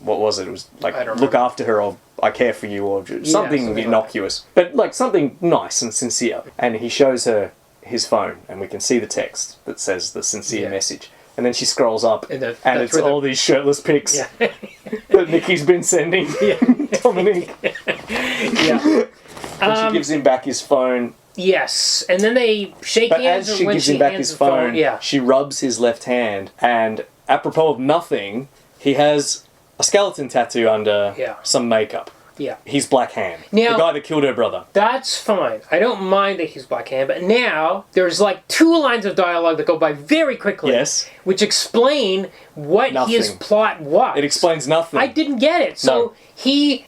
what was it? It was like look after her, or I care for you, or something innocuous, but something nice and sincere. And he shows her his phone, and we can see the text that says the sincere message. And then she scrolls up, and it's all these shirtless pics that Nicky's been sending Dominique. Yeah. And she gives him back his phone. Yes, and then they shake hands. But as she gives him back his phone, she rubs his left hand, and apropos of nothing, he has a skeleton tattoo under some makeup. Yeah. He's Black Hand. Now, the guy that killed her brother. That's fine. I don't mind that he's Black Hand, but now there's 2 lines of dialogue that go by very quickly. Yes. Which explain what his plot was. It explains nothing. I didn't get it. So he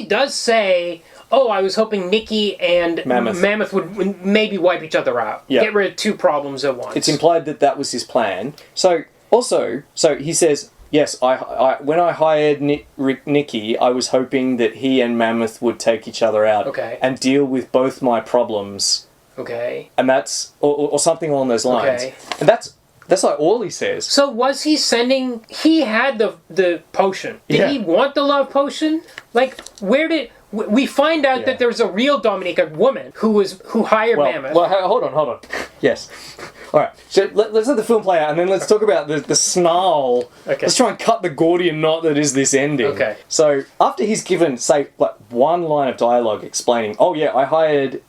does say, I was hoping Nicky and Mammoth would maybe wipe each other out. Yeah. Get rid of 2 problems at once. It's implied that was his plan. So he says, yes, I when I hired Nicky, I was hoping that he and Mammoth would take each other out and deal with both my problems. Okay. And that's... Or something along those lines. Okay. And that's all he says. So was he sending... He had the potion. Did he want the love potion? Where did... We find out that there's a real Dominique, a woman, who hired Mammoth. Well, hold on. Yes. All right. So let's let the film play out, and then let's talk about the snarl. Okay. Let's try and cut the Gordian knot that is this ending. Okay. So after he's given, say, one line of dialogue explaining, I hired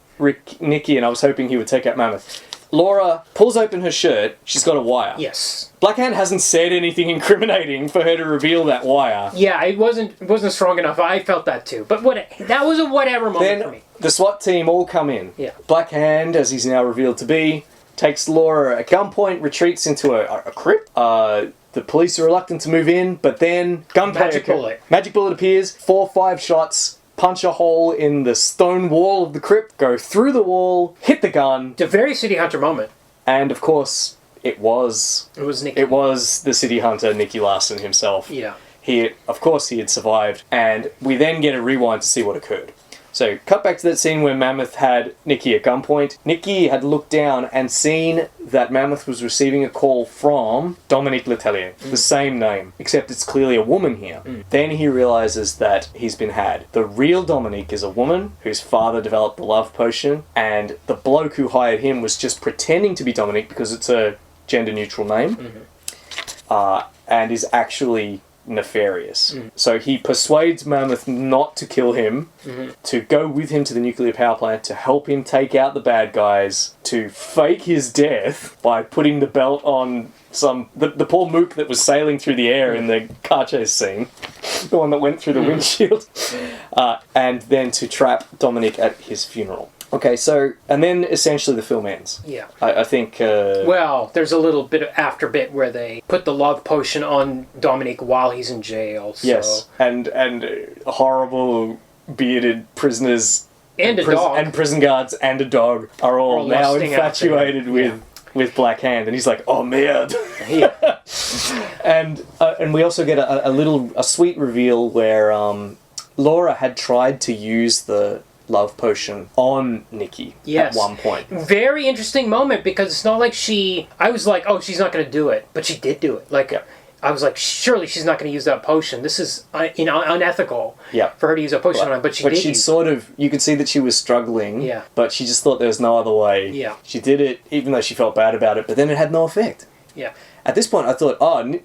Nicky and I was hoping he would take out Mammoth. Laura pulls open her shirt. She's got a wire. Yes. Black Hand hasn't said anything incriminating for her to reveal that wire. Yeah, it wasn't strong enough. I felt that too. But that was a whatever moment for me. The SWAT team all come in. Yeah. Black Hand, as he's now revealed to be, takes Laura at gunpoint, retreats into a crypt. The police are reluctant to move in, but then gunplay. Magic bullet appears. 4 or 5 shots. Punch a hole in the stone wall of the crypt, go through the wall, hit the gun. It's a very Ciity Hunter moment. And of course, it was Nicky. It was the Ciity Hunter, Nicky Larson himself. Yeah. Of course he had survived, and we then get a rewind to see what occurred. So, cut back to that scene where Mammoth had Nicky at gunpoint. Nicky had looked down and seen that Mammoth was receiving a call from Dominique Letellier, the same name, except it's clearly a woman here. Then he realizes that he's been had. The real Dominique is a woman whose father developed the love potion, and the bloke who hired him was just pretending to be Dominique because it's a gender-neutral name, and is actually nefarious. So he persuades Mammoth not to kill him, to go with him to the nuclear power plant, to help him take out the bad guys, to fake his death by putting the belt on the poor mook that was sailing through the air in the car chase scene, the one that went through the windshield, and then to trap Dominic at his funeral. Okay, so, and then essentially the film ends. Yeah. I think... well, there's a little bit of after bit where they put the love potion on Dominic while he's in jail. So. Yes, and horrible bearded prisoners... And a dog. And prison guards and a dog are all now infatuated with Black Hand. And he's like, oh, merde. Yeah. And we also get a sweet reveal where Laura had tried to use the love potion on Nicky at one point. Very interesting moment, because it's not like I was like, oh, she's not going to do it, but she did do it. Like, I was like, surely she's not going to use that potion. This is unethical for her to use a potion on him, but she did. But sort of, you could see that she was struggling, but she just thought there was no other way. Yeah. She did it, even though she felt bad about it, but then it had no effect. Yeah. At this point, I thought,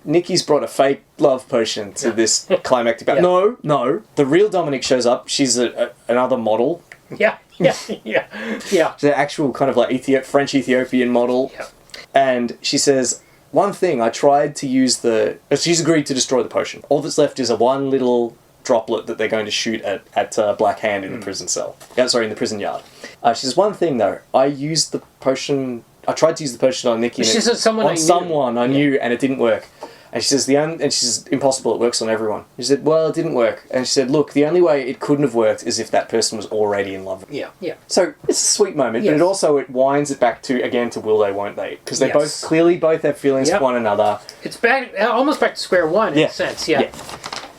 Nicky's brought a fake love potion to this climactic battle. No. The real Dominic shows up. She's another model. Yeah. She's an actual kind of like French Ethiopian model. Yeah. And she says, one thing, I tried to use she's agreed to destroy the potion. All that's left is one little droplet that they're going to shoot at Black Hand in the prison cell. In the prison yard. She says, one thing though, I used the potion... I tried to use the potion on Nicky. She said someone I knew, and it didn't work. And she says, impossible, it works on everyone. She said, well, it didn't work. And she said, look, the only way it couldn't have worked is if that person was already in love with you. Yeah. So it's a sweet moment, but it winds it back to will they, won't they? Because they both have feelings for one another. It's almost back to square one in a sense, Yeah.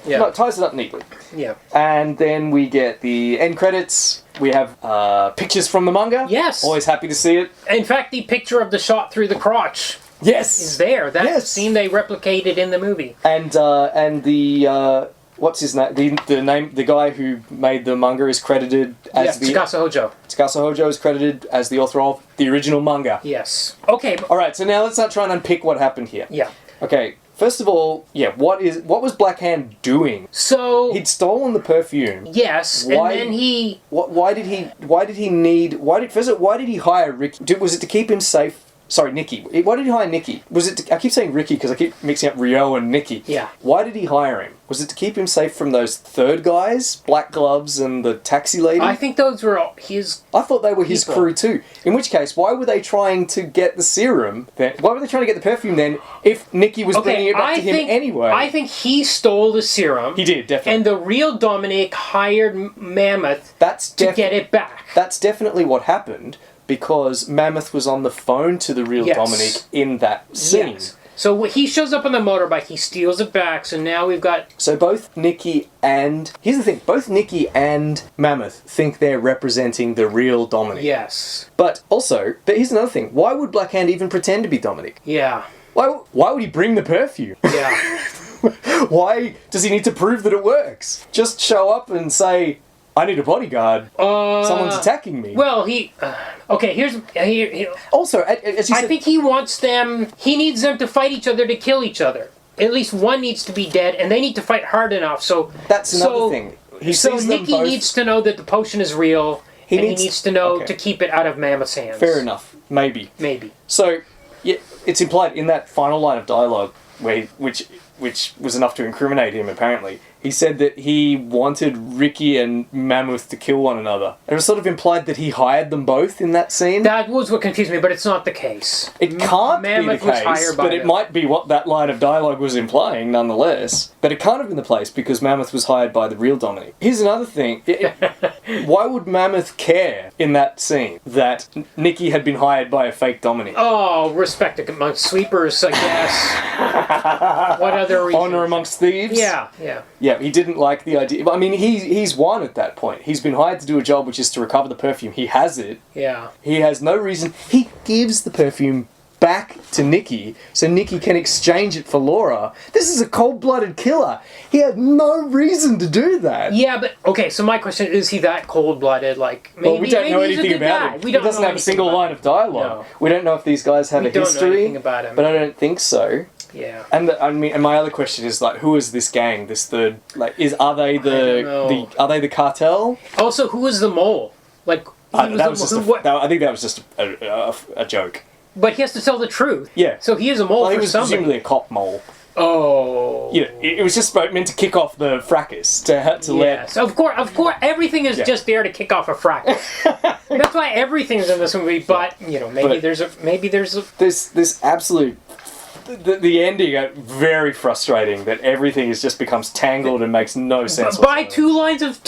No, it ties it up neatly. Yeah. And then we get the end credits. We have pictures from the manga. Yes. Always happy to see it. In fact, the picture of the shot through the crotch is there. That scene they replicated in the movie. And the what's his name? The guy who made the manga is credited as Tsukasa Hojo. Tsukasa Hojo is credited as the author of the original manga. Yes. Okay. All right. So now let's not try and unpick what happened here. Yeah. Okay. First of all, what was Black Hand doing? So he'd stolen the perfume. Yes, and then he. Why did he hire Ricky? Was it to keep him safe? Sorry, Nicky. Why did he hire Nicky? I keep saying Ricky because I keep mixing up Rio and Nicky. Yeah. Why did he hire him? Was it to keep him safe from those third guys, Black Gloves and the taxi lady? I think those were his. I thought they were his crew too. In which case, why were they trying to get the serum then? Why were they trying to get the perfume then if Nicky was bringing it back to him anyway? I think he stole the serum. He did, definitely. And the real Dominic hired Mammoth to get it back. That's definitely what happened. Because Mammoth was on the phone to the real Dominic in that scene. Yes. So he shows up on the motorbike, he steals it back, so now we've got... So both Nicky and... Here's the thing, both Nicky and Mammoth think they're representing the real Dominic. Yes. But here's another thing, why would Black Hand even pretend to be Dominic? Yeah. Why would he bring the perfume? Yeah. Why does he need to prove that it works? Just show up and say... I need a bodyguard. Someone's attacking me. Well, okay, here's... Also, as you said... I think he wants them... He needs them to fight each other to kill each other. At least one needs to be dead, and they need to fight hard enough, so... That's another thing. Nicky needs to know that the potion is real, he needs to know to keep it out of Mammoth's hands. Fair enough. Maybe. So, it's implied in that final line of dialogue, which was enough to incriminate him, apparently. He said that he wanted Ricky and Mammoth to kill one another. It was sort of implied that he hired them both in that scene. That was what confused me, but it's not the case. It can't Mammoth be the was case, hired by but it them. might be what that line of dialogue was implying, nonetheless. But it can't have been the place because Mammoth was hired by the real Dominic. Here's another thing. Why would Mammoth care in that scene that Nicky had been hired by a fake Dominic? Oh, respect amongst sweepers, I guess. What other reason? Honor amongst thieves? Yeah. Yeah, he didn't like the idea. I mean, he's won at that point. He's been hired to do a job which is to recover the perfume. He has it. Yeah. He has no reason. He gives the perfume back to Nicky so Nicky can exchange it for Laura. This is a cold-blooded killer. He had no reason to do that. Yeah, but okay, so my question is he that cold-blooded? Like, maybe, Well, we don't know he's a anything good about guy. him. We He don't doesn't know have a single anything line of dialogue. No. We don't know if these guys have We a don't know history. anything about him. But I don't think so. Yeah. And and my other question is like, who is this gang? This third, like, are they the cartel? Also, who was the mole? Like, I think that was just a joke. But he has to tell the truth. Yeah. So he is a mole Well, he for was somebody. presumably a cop mole. Oh. You know, it was just meant to kick off the fracas to Yes, of course, everything is just there to kick off a fracas. That's why everything's in this movie. But maybe there's this absolute. The ending are very frustrating. That everything just becomes tangled and makes no sense. By 3 lines of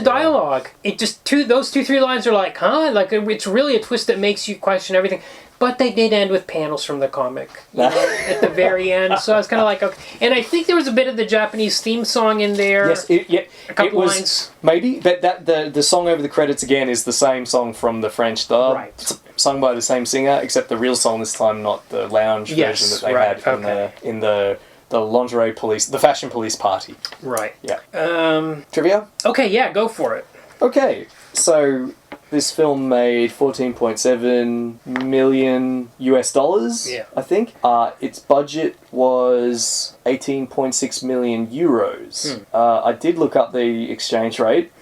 dialogue. It just those 3 lines are like, huh? Like it's really a twist that makes you question everything. But they did end with panels from the comic at the very end, so I was kind of like, okay. And I think there was a bit of the Japanese theme song in there. Yes, a couple was, lines. Maybe, but the song over the credits again is the same song from the French dub, right? Sung by the same singer, except the real song this time, not the lounge version that they had in the lingerie police, the fashion police party. Right. Yeah. Trivia? Okay, yeah, go for it. Okay, so this film made $14.7 million US, I think. Its budget was 18.6 million euros. I did look up the exchange rate,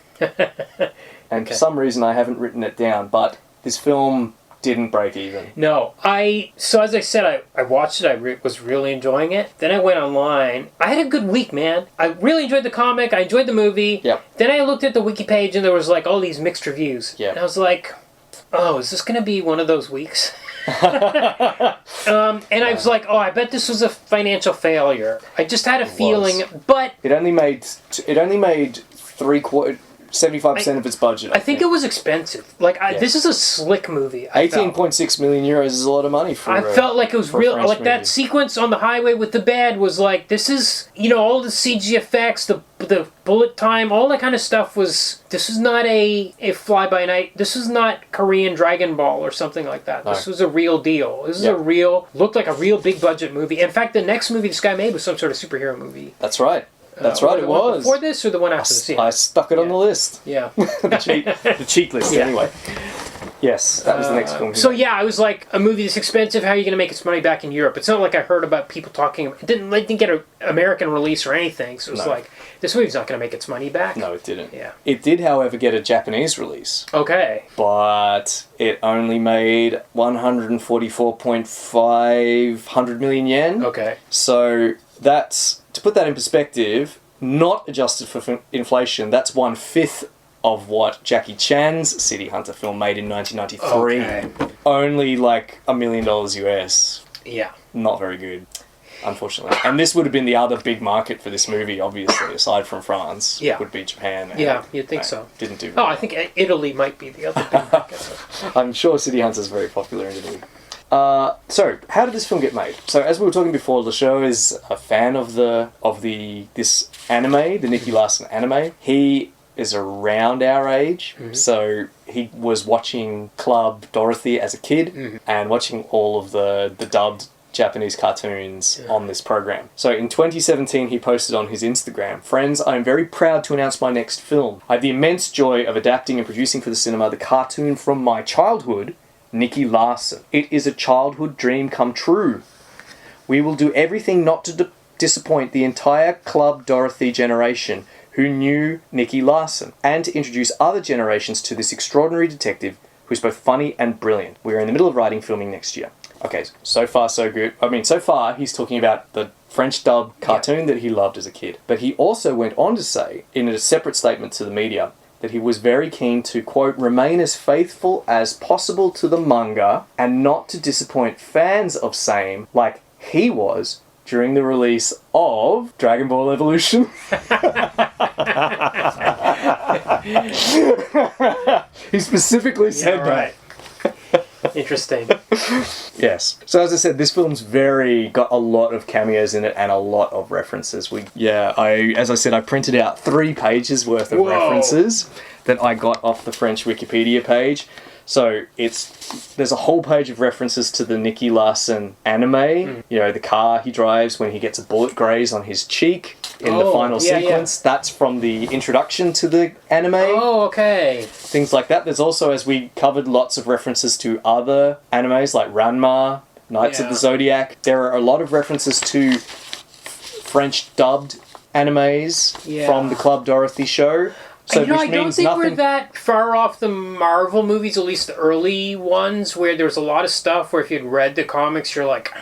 and for some reason I haven't written it down, but this film didn't break even. No. So as I said, I watched it, I was really enjoying it. Then I went online. I had a good week, man. I really enjoyed the comic, I enjoyed the movie. Yep. Then I looked at the wiki page and there was like all these mixed reviews. Yep. And I was like, oh, is this going to be one of those weeks? I was like, oh, I bet this was a financial failure. I just had a feeling, but it only made 75% of its budget. I think it was expensive. Like, this is a slick movie. 18.6 million euros is a lot of money for. I felt like it was real. Like movie. that sequence on the highway with the bed was like, this is all the CG effects, the bullet time, all that kind of stuff was. This is not a fly by night. This is not Korean Dragon Ball or something like that. No. This was a real deal. This is looked like a real big budget movie. In fact, the next movie this guy made was some sort of superhero movie. That's right. That's right, it was. Before this or the one after this? I stuck it on the list. Yeah. the cheat list, anyway. Yes, that was the next film. So I was like, a movie that's expensive, how are you going to make its money back in Europe? It's not like I heard about people talking. It didn't get an American release or anything, so it was like, this movie's not going to make its money back. No, it didn't. Yeah. It did, however, get a Japanese release. Okay. But it only made 144.5 million yen. Okay. So that's, to put that in perspective, not adjusted for inflation, that's 1/5 of what Jackie Chan's Ciity Hunter film made in 1993. Okay. Only like $1 million US. Yeah. Not very good, unfortunately. And this would have been the other big market for this movie, obviously, aside from France. Yeah. Would be Japan. And, Yeah, you'd think so. Didn't do I think Italy might be the other big market. I'm sure Ciity Hunter is very popular in Italy. So, how did this film get made? So, as we were talking before, Lacheau is a fan of this anime, the Nicky Larson anime. He is around our age, so he was watching Club Dorothy as a kid and watching all of the dubbed Japanese cartoons on this program. So in 2017 he posted on his Instagram, "Friends, I am very proud to announce my next film. I have the immense joy of adapting and producing for the cinema the cartoon from my childhood, Nicky Larson. It is a childhood dream come true. We will do everything not to disappoint the entire Club Dorothy generation who knew Nicky Larson, and to introduce other generations to this extraordinary detective who is both funny and brilliant. We are in the middle of writing filming next year. Okay, so far so good. I mean, so far he's talking about the French dub cartoon that he loved as a kid. But he also went on to say, in a separate statement to the media, that he was very keen to, quote, remain as faithful as possible to the manga and not to disappoint fans of same like he was during the release of Dragon Ball Evolution. He specifically said that. Interesting. Yes. So as I said, this film's got a lot of cameos in it and a lot of references. As I said, I printed out 3 pages worth of references that I got off the French Wikipedia page. So there's a whole page of references to the Nicky Larson anime. You know, the car he drives when he gets a bullet graze on his cheek in the final sequence. Yeah. That's from the introduction to the anime. Oh, okay. Things like that. There's also, as we covered, lots of references to other animes like Ranma, Knights of the Zodiac. There are a lot of references to French dubbed animes from the Club Dorothy show. So, I don't think we're that far off the Marvel movies, at least the early ones, where there's a lot of stuff where if you'd read the comics, you're like,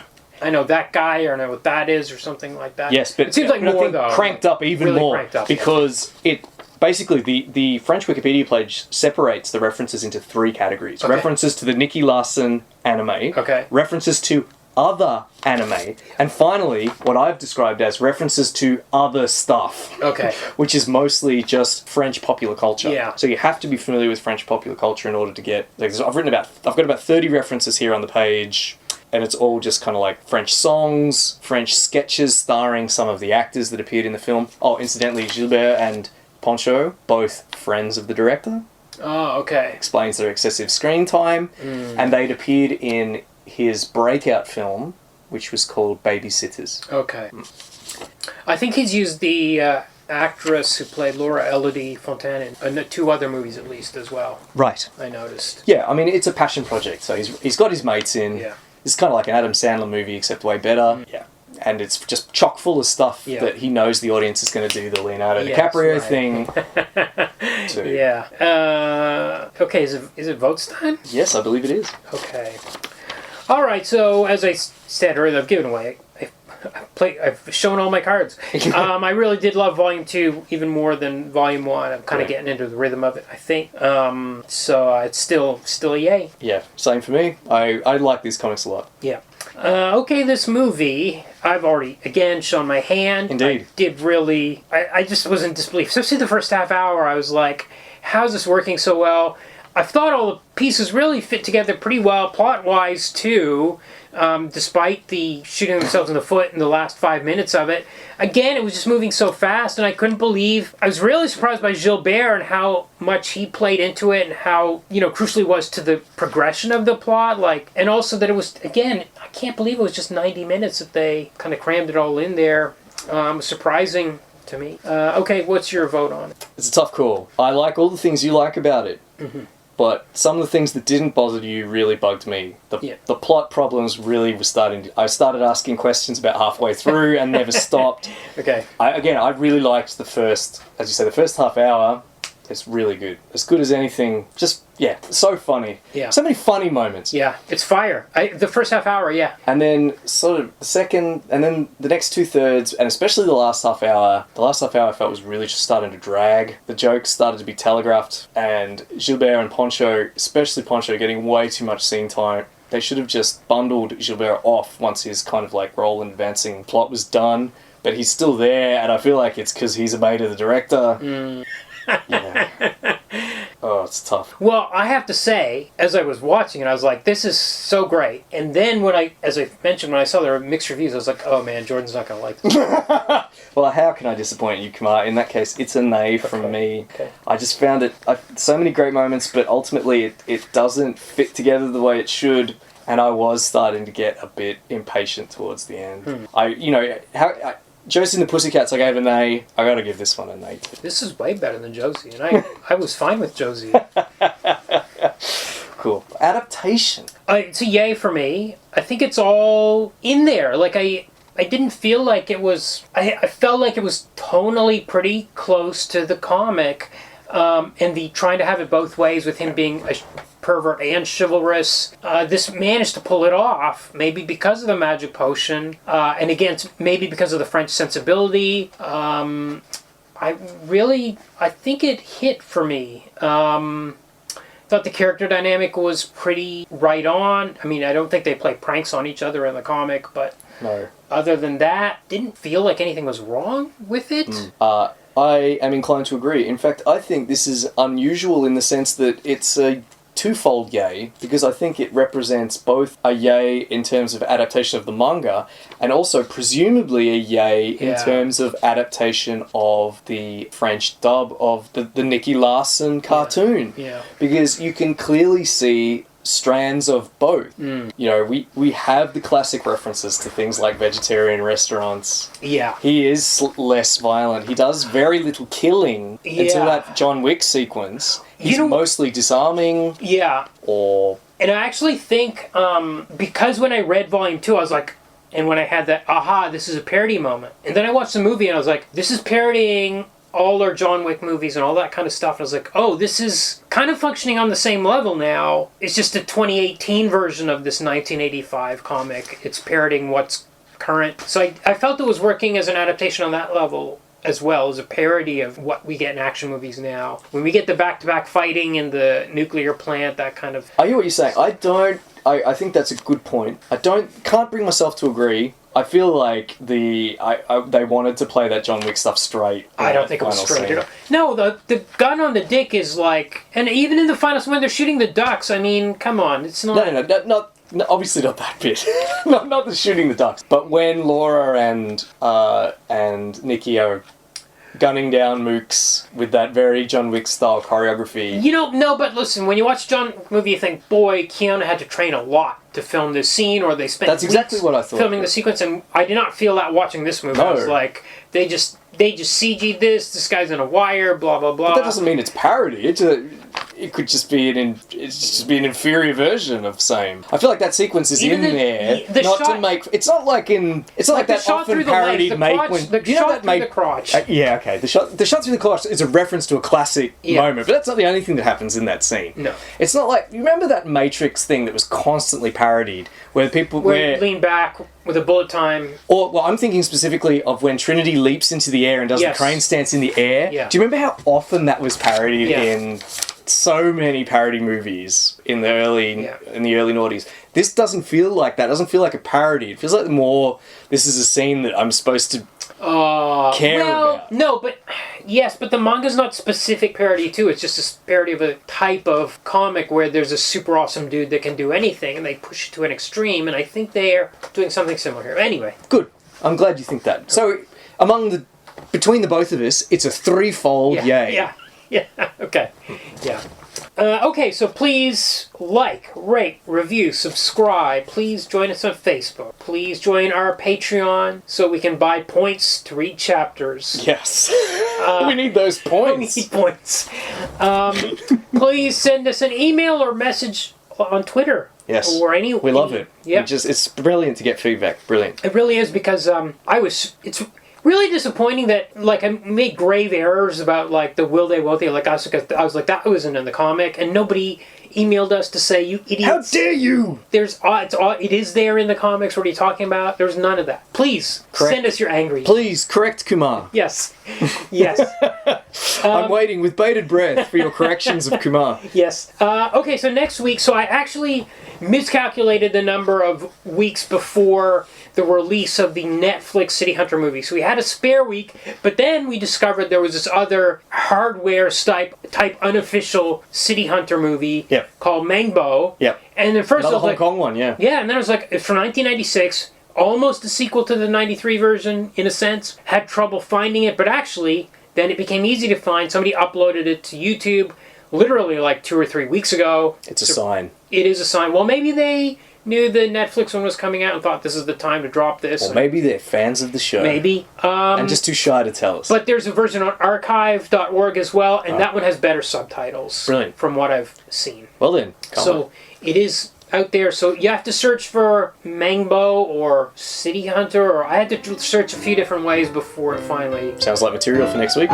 I know that guy, or I know what that is, or something like that. Yes, but it seems like more, though. Cranked up even really more, because it basically, the French Wikipedia page separates the references into 3 categories. Okay. References to the Nicky Larson anime, references to other anime, and finally, what I've described as references to other stuff. Okay. Which is mostly just French popular culture. Yeah. So you have to be familiar with French popular culture in order to get... I've got about 30 references here on the page, and it's all just kind of like French songs, French sketches starring some of the actors that appeared in the film. Oh, incidentally, Gilbert and Poncho, both friends of the director. Oh, okay. Explains their excessive screen time, and they'd appeared in his breakout film, which was called Babysitters. Okay. I think he's used the actress who played Laura Élodie Fontan in 2 other movies at least as well. Right. I noticed. Yeah, I mean, it's a passion project, so he's got his mates in. Yeah. It's kind of like an Adam Sandler movie, except way better. Yeah. And it's just chock full of stuff that he knows the audience is going to do, the Leonardo DiCaprio thing. Too. Yeah. Okay, is it votes time? Yes, I believe it is. Okay. All right, so as I said earlier, I've given away. I've shown all my cards. I really did love Volume 2 even more than Volume 1. I'm kind of getting into the rhythm of it, I think. So it's still a yay. Yeah, same for me. I like these comics a lot. Yeah. Okay, this movie, I've already, again, shown my hand. Indeed. I just was in disbelief. Especially the first half hour, I was like, how's this working so well? I thought all the pieces really fit together pretty well, plot-wise, too, despite the shooting themselves in the foot in the last 5 minutes of it. Again, it was just moving so fast, and I couldn't believe... I was really surprised by Gilbert and how much he played into it and how, crucial he was to the progression of the plot. And also that it was, again, I can't believe it was just 90 minutes that they kind of crammed it all in there. Surprising to me. Okay, what's your vote on it? It's a tough call. I like all the things you like about it. Mm-hmm. But some of the things that didn't bother you really bugged me. The plot problems really were I started asking questions about halfway through and never stopped. Okay. I really liked the first half hour. It's really good. As good as anything. Just, so funny. Yeah. So many funny moments. Yeah, it's fire. The first half hour, yeah. And then sort of the second, and then the next 2/3, and especially the last half hour I felt was really just starting to drag. The jokes started to be telegraphed, and Gilbert and Poncho, especially Poncho, getting way too much scene time. They should have just bundled Gilbert off once his kind of like role in advancing plot was done. But he's still there, and I feel like it's because he's a mate of the director. Yeah. Oh, it's tough. Well, I have to say, as I was watching it, I was like, this is so great. And then as I mentioned, when I saw there were mixed reviews, I was like, oh man, Jordan's not going to like this. Well, how can I disappoint you, Kumar? In that case, it's a nay from me. Okay. I just found it, so many great moments, but ultimately it doesn't fit together the way it should. And I was starting to get a bit impatient towards the end. Josie and the Pussycats, I gave an A. I gotta give this one an A too. This is way better than Josie, and I was fine with Josie. Cool. Adaptation. It's a yay for me. I think it's all in there. I didn't feel like it was... I felt like it was tonally pretty close to the comic, and the trying to have it both ways with him being pervert and chivalrous. This managed to pull it off, maybe because of the magic potion, and again, maybe because of the French sensibility. I think it hit for me. Thought the character dynamic was pretty right on. I mean, I don't think they play pranks on each other in the comic, but no. Other than that, didn't feel like anything was wrong with it. I am inclined to agree. In fact, I think this is unusual in the sense that it's a twofold yay, because I think it represents both a yay in terms of adaptation of the manga and also presumably a yay in terms of adaptation of the French dub of the Nicky Larson cartoon. Yeah. Because you can clearly see strands of both. You know, we have the classic references to things like vegetarian restaurants. Yeah. He is less violent. He does very little killing until that John Wick sequence. He's mostly disarming. Yeah. And I actually think, because when I read Volume 2, I was like, and when I had that, aha, this is a parody moment. And then I watched the movie and I was like, this is parodying all our John Wick movies and all that kind of stuff. And I was like, oh, this is kind of functioning on the same level now. It's just a 2018 version of this 1985 comic. It's parodying what's current. So I felt it was working as an adaptation on that level, as well as a parody of what we get in action movies now. When we get the back-to-back fighting in the nuclear plant, that kind of... I hear what you're saying. I think that's a good point. Can't bring myself to agree. I feel like they wanted to play that John Wick stuff straight. I don't think it was straight at all. No, the gun on the dick is like... And even in the final when they're shooting the ducks, I mean, come on, it's not... No, obviously not that bit. not the shooting the ducks. But when Laura and Nikki are gunning down mooks with that very John Wick style choreography. You know, no, but listen, when you watch John Wick movie, you think, boy, Keanu had to train a lot to film this scene, or they spent That's exactly what I thought. Filming the sequence, and I did not feel that watching this movie. No. I was like, they just CG'd this guy's in a wire, blah, blah, blah. But that doesn't mean it's parody. It could just be an inferior version of same. I feel like that sequence is Even in there not shot, to make. It's not like that often parodied make when you know that made the crotch. Yeah, okay. The shot through the crotch is a reference to a classic moment, but that's not the only thing that happens in that scene. No, it's not like you remember that Matrix thing that was constantly parodied, where people lean back with a bullet time. Or well, I'm thinking specifically of when Trinity leaps into the air and does the crane stance in the air. Yeah. Do you remember how often that was parodied in so many parody movies in the early noughties? This doesn't feel like that. It doesn't feel like a parody. It feels like more, this is a scene that I'm supposed to care about. No, but yes, but the manga's not specific parody too. It's just a parody of a type of comic where there's a super awesome dude that can do anything, and they push it to an extreme, and I think they're doing something similar here. Anyway. Good. I'm glad you think that. So, between the both of us, it's a threefold yay. Yeah, okay. Yeah. Okay, so please like, rate, review, subscribe. Please join us on Facebook. Please join our Patreon so we can buy points to read chapters. Yes. We need those points. We need points. Please send us an email or message on Twitter. Yes. Or we love it. Yeah. It's brilliant to get feedback. Brilliant. It really is, because it's really disappointing that, like, I made grave errors about, like, the will they, won't they, like, I was like, that wasn't in the comic, and nobody emailed us to say, you idiots. How dare you! It is there in the comics, what are you talking about? There's none of that. Please, send us your angry. Please, correct Kumar. Yes. Yes. I'm waiting with bated breath for your corrections of Kumar. Yes. Okay, so next week, so I actually miscalculated the number of weeks before the release of the Netflix Ciity Hunter movie. So we had a spare week, but then we discovered there was this other hardware type unofficial Ciity Hunter movie called Manga. Yep. And at first Another I was Hong like, Kong one, yeah. Yeah, and then I was like, it's from 1996, almost a sequel to the 93 version, in a sense. Had trouble finding it, but actually, then it became easy to find. Somebody uploaded it to YouTube literally like 2 or 3 weeks ago. It's a sign. It is a sign. Well, maybe they knew the Netflix one was coming out and thought this is the time to drop this. Or maybe they're fans of the show. Maybe. And just too shy to tell us. But there's a version on archive.org as well, and that one has better subtitles. Brilliant. From what I've seen. Well then, it is out there. So you have to search for Manga or Ciity Hunter, or I had to search a few different ways before it finally... Sounds like material for next week.